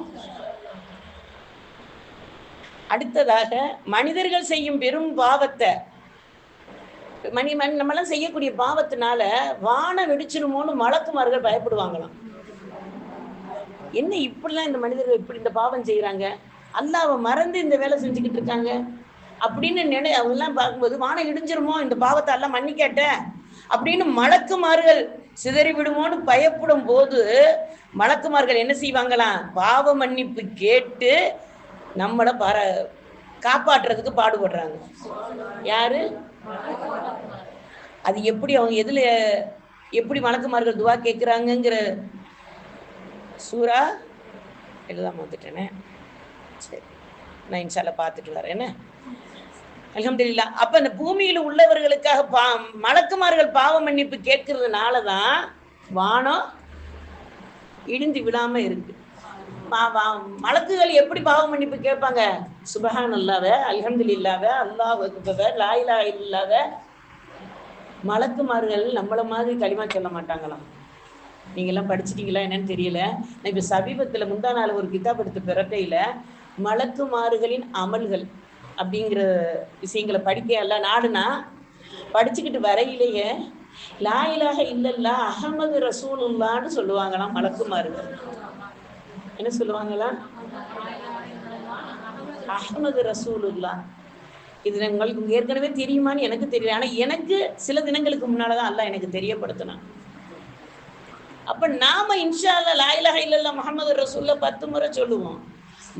அடுத்ததாக மனிதர்கள் செய்யும் பெரும் பாவத்தை நம்மளாம் செய்யக்கூடிய பாவத்தினால வானம் வெடிச்சிருமோன்னு மலக்குமார்கள் பயப்படுவாங்களாம். என்ன இப்படிலாம் இந்த மனிதர்கள் இப்படி இந்த பாவம் செய்யறாங்க, அல்லாஹ்வை மறந்து இந்த வேலை செஞ்சுக்கிட்டு இருக்காங்க அப்படின்னு அவங்கெல்லாம் பார்க்கும்போது வானம் இடிஞ்சிருமோ, இந்த பாவத்தை எல்லாம் மன்னிக்கட்ட அப்படின்னு மலக்குமார்கள் சிதறி விடுமோன்னு பயப்படும் போது மலக்குமார்கள் என்ன செய்வாங்களாம்? பாவ மன்னிப்பு கேட்டு நம்மளை காப்பாற்றுறதுக்கு பாடுபடுறாங்க. யாரு அது? எப்படி அவங்க எதுல எப்படி மலக்குமார்கள் துவா கேட்கிறாங்கிற சூரா எல்லாம் வந்துட்டேனே. சரி, நான் இன்ஷால்லா பார்த்துட்டு வரேன். என்ன அல்ஹம்துலில்லாஹ். அப்ப அந்த பூமியில உள்ளவர்களுக்காக மலக்குமார்கள் பாவ மன்னிப்பு கேட்கறதுனாலதான் வானம் இடிந்து விழாம இருக்கு. மலக்குகள் எப்படி பாவ மன்னிப்பு கேட்பாங்க? சுப்ஹானல்லாஹ், அல்ஹம்துலில்லாஹ், அல்லாஹ் அக்பர், லா இலாஹ இல்லல்லாஹ். மலக்குமார்கள் நம்மள மாதிரி களிமா சொல்ல மாட்டாங்களாம். நீங்க எல்லாம் படிச்சிட்டீங்களா என்னன்னு தெரியல. நான் இப்ப சமீபத்துல முந்தா நாள் ஒரு கிதாப் எடுத்து பிறக்கையில மலக்குமார்களின் அமல்கள் அப்படிங்கிற விஷயங்களை படிக்க எல்லாம் நாடுனா படிச்சுக்கிட்டு வரையிலேயே லா இலாஹ இல்லல்லாஹ் அஹ்மது ரசூலுல்லாஹ்னு சொல்லுவாங்களாம் மலக்குமார்கள். என்ன சொல்லுவாங்களா? அஹ்மது ரசூலுல்லாஹ். இது உங்களுக்கு ஏற்கனவே தெரியுமான்னு எனக்கு தெரியல. ஆனா எனக்கு சில தினங்களுக்கு முன்னாலதான் அல்லாஹ் எனக்கு தெரியப்படுத்தினான். அப்ப நாம இன்ஷா அல்லாஹ் லா இலாஹ இல்லல்லாஹ் முஹம்மது ரசூலுல்லாஹ் 10 முறை சொல்லுவோம்.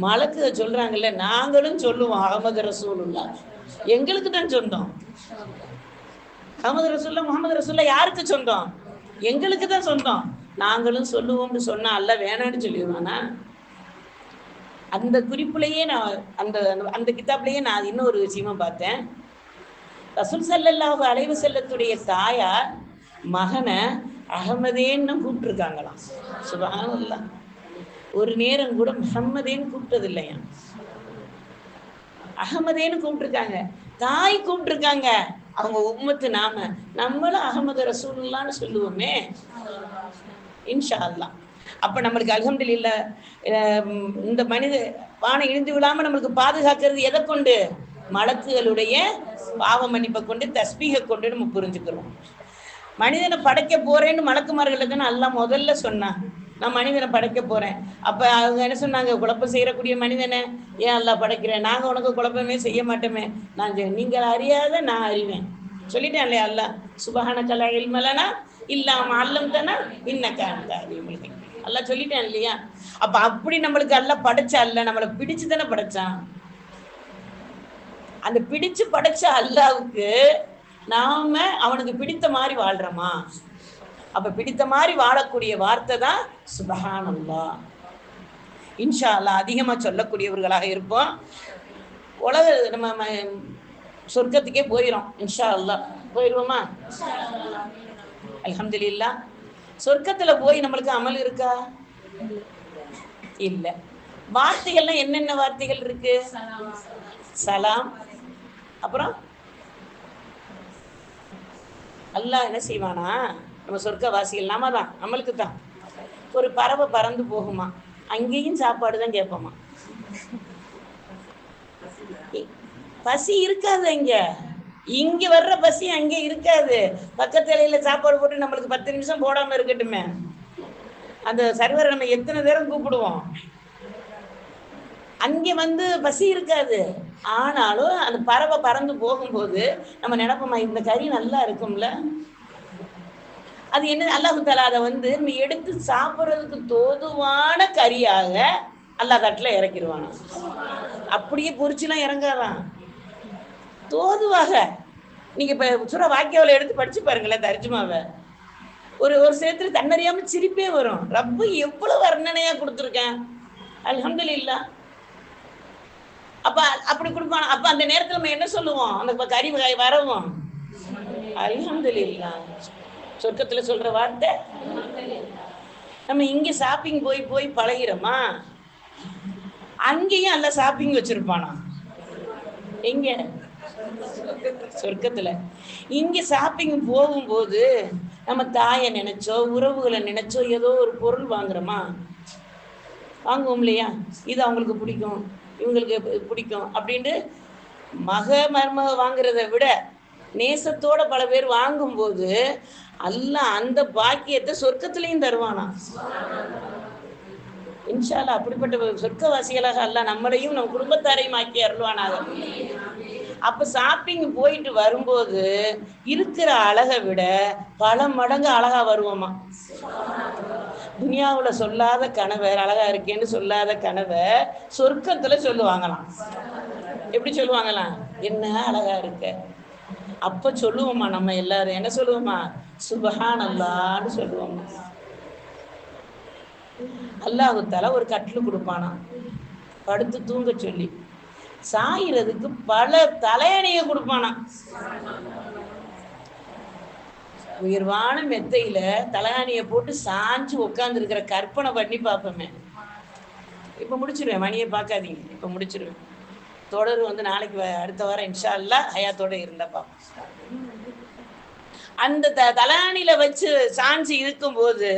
மலக்கு சொல்றாங்கல்ல, நாங்களும் சொல்லுவோம் அஹ்மது ரசூலுல்லாஹ். எங்களுக்கு தான் சொந்தம். அஹ்மது ரசூலுல்லாஹ் முஹம்மது ரசூலுல்லாஹ் யாருக்கு சொந்தம்? எங்களுக்கு தான் சொந்தம். நாங்களும் சொல்லுவோம்னு சொன்னா அல்லாஹ் வேணான்னு சொல்லிடுவானா? அந்த குறிப்புலயே நான் அந்த கிதாப்லயே நான் இன்னொரு விஷயமா பார்த்தேன். ரசூல் ஸல்லல்லாஹு அலைஹி வஸல்லத்துடைய தாயார் மகனை அஹ்மதேன்னு கூப்பிட்டுருக்காங்களாம். சுப்ஹானல்லாஹ். ஒரு நேரம் கூட முஹம்மதேன்னு கூப்பிட்டது இல்லையா? அஹ்மதேன்னு கூப்பிட்டுருக்காங்க. தாய் கூப்பிட்டுருக்காங்க. அவங்க உம்மத்து நம்மளும் அஹ்மது ரசூலுல்லாஹ்னு சொல்லுவோமே இன்ஷா அல்லாஹ். அப்ப நம்மளுக்கு அல்ஹம்துலில்லாஹ் இந்த மனித வானம் இழிந்து விழாம நம்மளுக்கு பாதுகாக்கிறது எதை கொண்டு? மலக்குகளுடைய பாவ மன்னிப்பை கொண்டு, தஸ்பீகை கொண்டு நம்ம புரிஞ்சுக்கிறோம். மனிதனை படைக்க போறேன்னு மலக்குமார்களுக்கு அல்லாஹ் முதல்ல சொன்னான், நான் மனிதனை படைக்க போறேன். அப்ப அவங்க என்ன சொன்னாங்க? குழப்பம் செய்யக்கூடிய மனிதனை ஏன் அல்லாஹ் படைக்கிறேன்? நாங்க உனக்கு குழப்பமே செய்ய மாட்டோமே. நீங்கள் அறியாத நான் அறிவேன் சொல்லிட்டேன் இல்லையா அல்லாஹ்? சுப்ஹானக லா இல்ம லனா இல்லா மா அல்லம்தனா இன்னக அன்த அலீமுல் ஹக்கீம். அல்லாஹ் சொல்லிட்டேன் இல்லையா? அப்ப அப்படி நம்மளுக்கு அல்லாஹ் படைச்சா அல்ல, நம்மளை பிடிச்சு தானே படைச்சான். அந்த பிடிச்சு படைச்ச அல்லாஹ்வுக்கு நாம அவனுக்கு பிடித்த மாதிரி வாழ்றோமா? அப்ப பிடித்த மாதிரி வாழக்கூடிய வார்த்தை தான் சுப்ஹானல்லாஹ். இன்ஷா அல்லாஹ் அதிகமா சொல்லக்கூடியவர்களாக இருப்போம். உலக நம்ம சொர்க்கத்துக்கே போயிடும் இன்ஷா அல்லாஹ். போயிடுவோமா? அல்ஹம்துலில்லாஹ். சொர்க்கத்துல போய் நம்மளுக்கு அமல் இருக்கா? இல்ல. வார்த்தைகள்லாம் என்னென்ன வார்த்தைகள் இருக்கு? சலாம். அப்புறம் அல்லாஹ் என்ன செய்வானா, நம்ம சொர்க்க வாசிகள் நாம தான், நம்மளுக்கு தான் ஒரு பறவை பறந்து போகுமா, அங்கேயும் சாப்பாடு தான் கேட்போமா. பசி இருக்காது அங்க. இங்க வர்ற பசி அங்கே இருக்காது. பக்கத்து இலையில சாப்பாடு போட்டு நம்மளுக்கு 10 நிமிஷம் போடாம இருக்கட்டுமே. அந்த சர்வரை நம்ம எத்தனை நேரம் கூப்பிடுவோம்? அங்கே வந்து பசி இருக்காது. ஆனாலும் அந்த பறவை பறந்து போகும்போது நம்ம நினைப்போமா, இந்த கறி நல்லா இருக்கும்ல. அது என்ன, அல்லாஹ் தஆலா அதை வந்து நம்ம எடுத்து சாப்பிட்றதுக்கு தோதுவான கறியாக அல்லாஹ் தட்டில் இறக்கிடுவானா. அப்படியே பொரிச்சுலாம் இறங்காதான், தோதுவாக. நீங்க இப்ப சூரா வாக்கியாவில் எடுத்து படிச்சு பாருங்களேன் தர்ஜுமாவை. ஒரு ஒரு சேர்த்துல தன்னறியாம சிரிப்பே வரும். ரப்பு எவ்வளவு வர்ணனையா கொடுத்துருக்கேன், அல்ஹம்துலில்லாஹ். அப்ப அப்படி கொடுப்பான். அப்ப அந்த நேரத்துல நம்ம என்ன சொல்லுவோம், அந்த கறி வரவும் அல்ஹம்துலில்லாஹ். சொர்க்கத்துல சொல்ற வார்த்தை. நம்ம இங்க ஷாப்பிங் போய் போய் பழகிறோமா, அங்கேயும் அல்ல ஷாப்பிங் வச்சிருப்பானா. எங்க? சொர்க்கத்துல. இங்க ஷாப்பிங் போகும்போது நம்ம தாயை நினைச்சோ உறவுகளை நினைச்சோ ஏதோ ஒரு பொருள் வாங்குறோமா, வாங்குவோம் இல்லையா? இது அவங்களுக்கு பிடிக்கும், இவங்களுக்கு பிடிக்கும் அப்படின்ட்டு மருமக வாங்குறத விட நேசத்தோட பல பேர் வாங்கும்போது அல்லாஹ் அந்த பாக்கியத்தை சொர்க்கத்திலையும் தருவானா. இன்ஷா அல்லாஹ் அப்படிப்பட்ட சொர்க்கவாசிகளாக அல்லாஹ் நம்மளையும் நம்ம குடும்பத்தாரையும் ஆக்கி அருள்வானாக. அப்ப ஷாப்பிங் போயிட்டு வரும்போது இருக்கிற அழகை விட பல மடங்கு அழகா வருவோமா. துனியாவுல சொல்லாத கணவர், அழகா இருக்கேன்னு சொல்லாத கணவர் சொர்க்கத்துல சொல்லுவாங்களாம். எப்படி சொல்லுவாங்களாம்? என்ன அழகா இருக்க. அப்ப சொல்லுவோமா நம்ம எல்லாரும், என்ன சொல்லுவோமா? சுப்ஹானல்லாஹ்னு சொல்லுவோமா. அல்லாஹ் தஆலா ஒரு கட்டில் கொடுப்பானா படுத்து தூங்க சொல்லி, சாயிறதுக்கு பல தலையணைய கொடுப்பானா. உயர்வான மெத்தையில தலையணைய போட்டு சாஞ்சு உட்கார்ந்து இருக்கிற கற்பனை பண்ணி பார்ப்போமே. இப்ப முடிச்சிருவேன், மணியை பார்க்காதீங்க, இப்ப முடிச்சிருவேன். தொடர் வந்து நாளைக்கு அடுத்த வாரம் இன்ஷா அல்லாஹ் ஹயாத்தோட இருந்தா பார்ப்போம். அந்த தலையணையில வச்சு சாஞ்சு இருக்கும்போது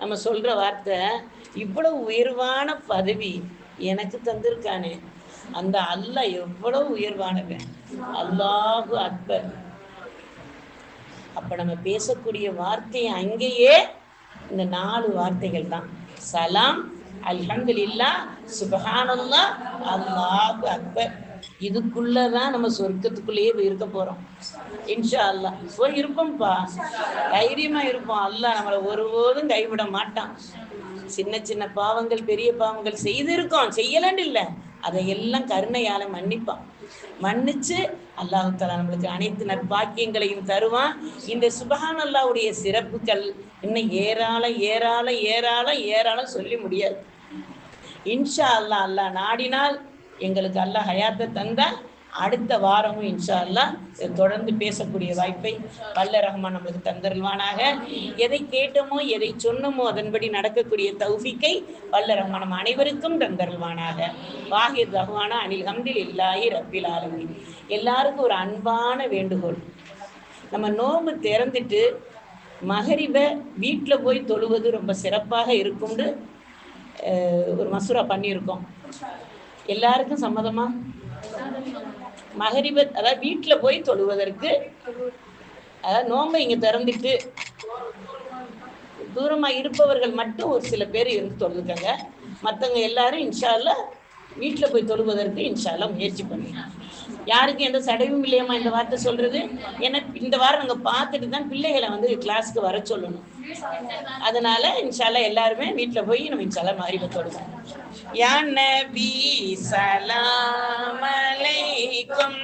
நம்ம சொல்ற வார்த்தை, இவ்வளவு உயர்வான பதவி எனக்கு தந்திருக்கானே அந்த அல்லாஹ் எவ்வளவு உயர்வானவன், அல்லாஹு அக்பர். அப்ப நம்ம பேசக்கூடிய வார்த்தை அங்கேயே இந்த 4 வார்த்தைகள் தான். சலாம், அல்ஹம்துலில்லாஹ், சுப்ஹானல்லாஹ், அல்லாஹு அக்பர். இதுக்குள்ளதான் நம்ம சொர்க்கத்துக்குள்ளேயே இருக்க போறோம் இன்ஷா அல்லாஹ். போய் இருப்போம்ப்பா, தைரியமா இருப்போம். அல்லாஹ் நம்மளை ஒருபோதும் கைவிட மாட்டான். சின்ன சின்ன பாவங்கள் பெரிய பாவங்கள் செய்திருக்கோம், செய்யலன்னு இல்லை, அதையெல்லாம் கருணையால மன்னிப்பான். மன்னிச்சு அல்லாஹ் தஆலா நம்மளுக்கு அனைத்து நற்பாக்கியங்களையும் தருவான். இந்த சுப்ஹானல்லாஹ்வுடைய சிறப்புகள் இன்னும் ஏராளம் ஏராளம் ஏராளம் ஏராளம் சொல்லி முடியாது. இன்ஷா அல்லாஹ் அல்லாஹ் நாடினால் எங்களுக்கு அல்லாஹ் ஹயாத்தை தந்தா அடுத்த வாரமும் இன்ஷா அல்லாஹ் தொடர்ந்து பேசக்கூடிய வாய்ப்பை வல்ல ரஹ்மான் நம்மளுக்கு தந்தருள்வானாக. எதை கேட்டோமோ எதை சொன்னோமோ அதன்படி நடக்கக்கூடிய தௌஃபீக்கை வல்ல ரஹ்மான் நம்ம அனைவருக்கும் தந்தருள்வானாக. வாஹிர் ரஹ்மானா அனில் ஹம்துலில்லாஹி ரப்பில் ஆலமீன். எல்லாருக்கும் ஒரு அன்பான வேண்டுகோள், நம்ம நோம்பு திறந்துட்டு மகரிபை வீட்டில் போய் தொழுவது ரொம்ப சிறப்பாக இருக்கும்னு ஒரு மசூரா பண்ணியிருக்கோம். எல்லாருக்கும் சம்மதமா? மகரிப அதாவது வீட்டில் போய் தொழுவதற்கு, அதாவது நோம்பை இங்கே திறந்துட்டு தூரமாக இருப்பவர்கள் மட்டும் ஒரு சில பேர் இருந்து தொழுதுக்கங்க. மற்றவங்க எல்லாரும் இன்ஷா அல்லாஹ் வீட்டில் போய் தொழுவதற்கு இன்ஷா அல்லாஹ் முயற்சி பண்ணுங்க. யாருக்கும் எந்த சடையும் இல்லையம்மா இந்த வார்த்தை சொல்றது. ஏன்னா இந்த வாரம் நாங்கள் பார்த்துட்டு தான் பிள்ளைகளை வந்து கிளாஸ்க்கு வர சொல்லணும். அதனால இன்ஷா அல்லாஹ் எல்லாருமே வீட்டில் போய் நம்ம இன்ஷா அல்லாஹ் மகரிப தொழுவோம். யா நபி சலாம் அலைக்கும்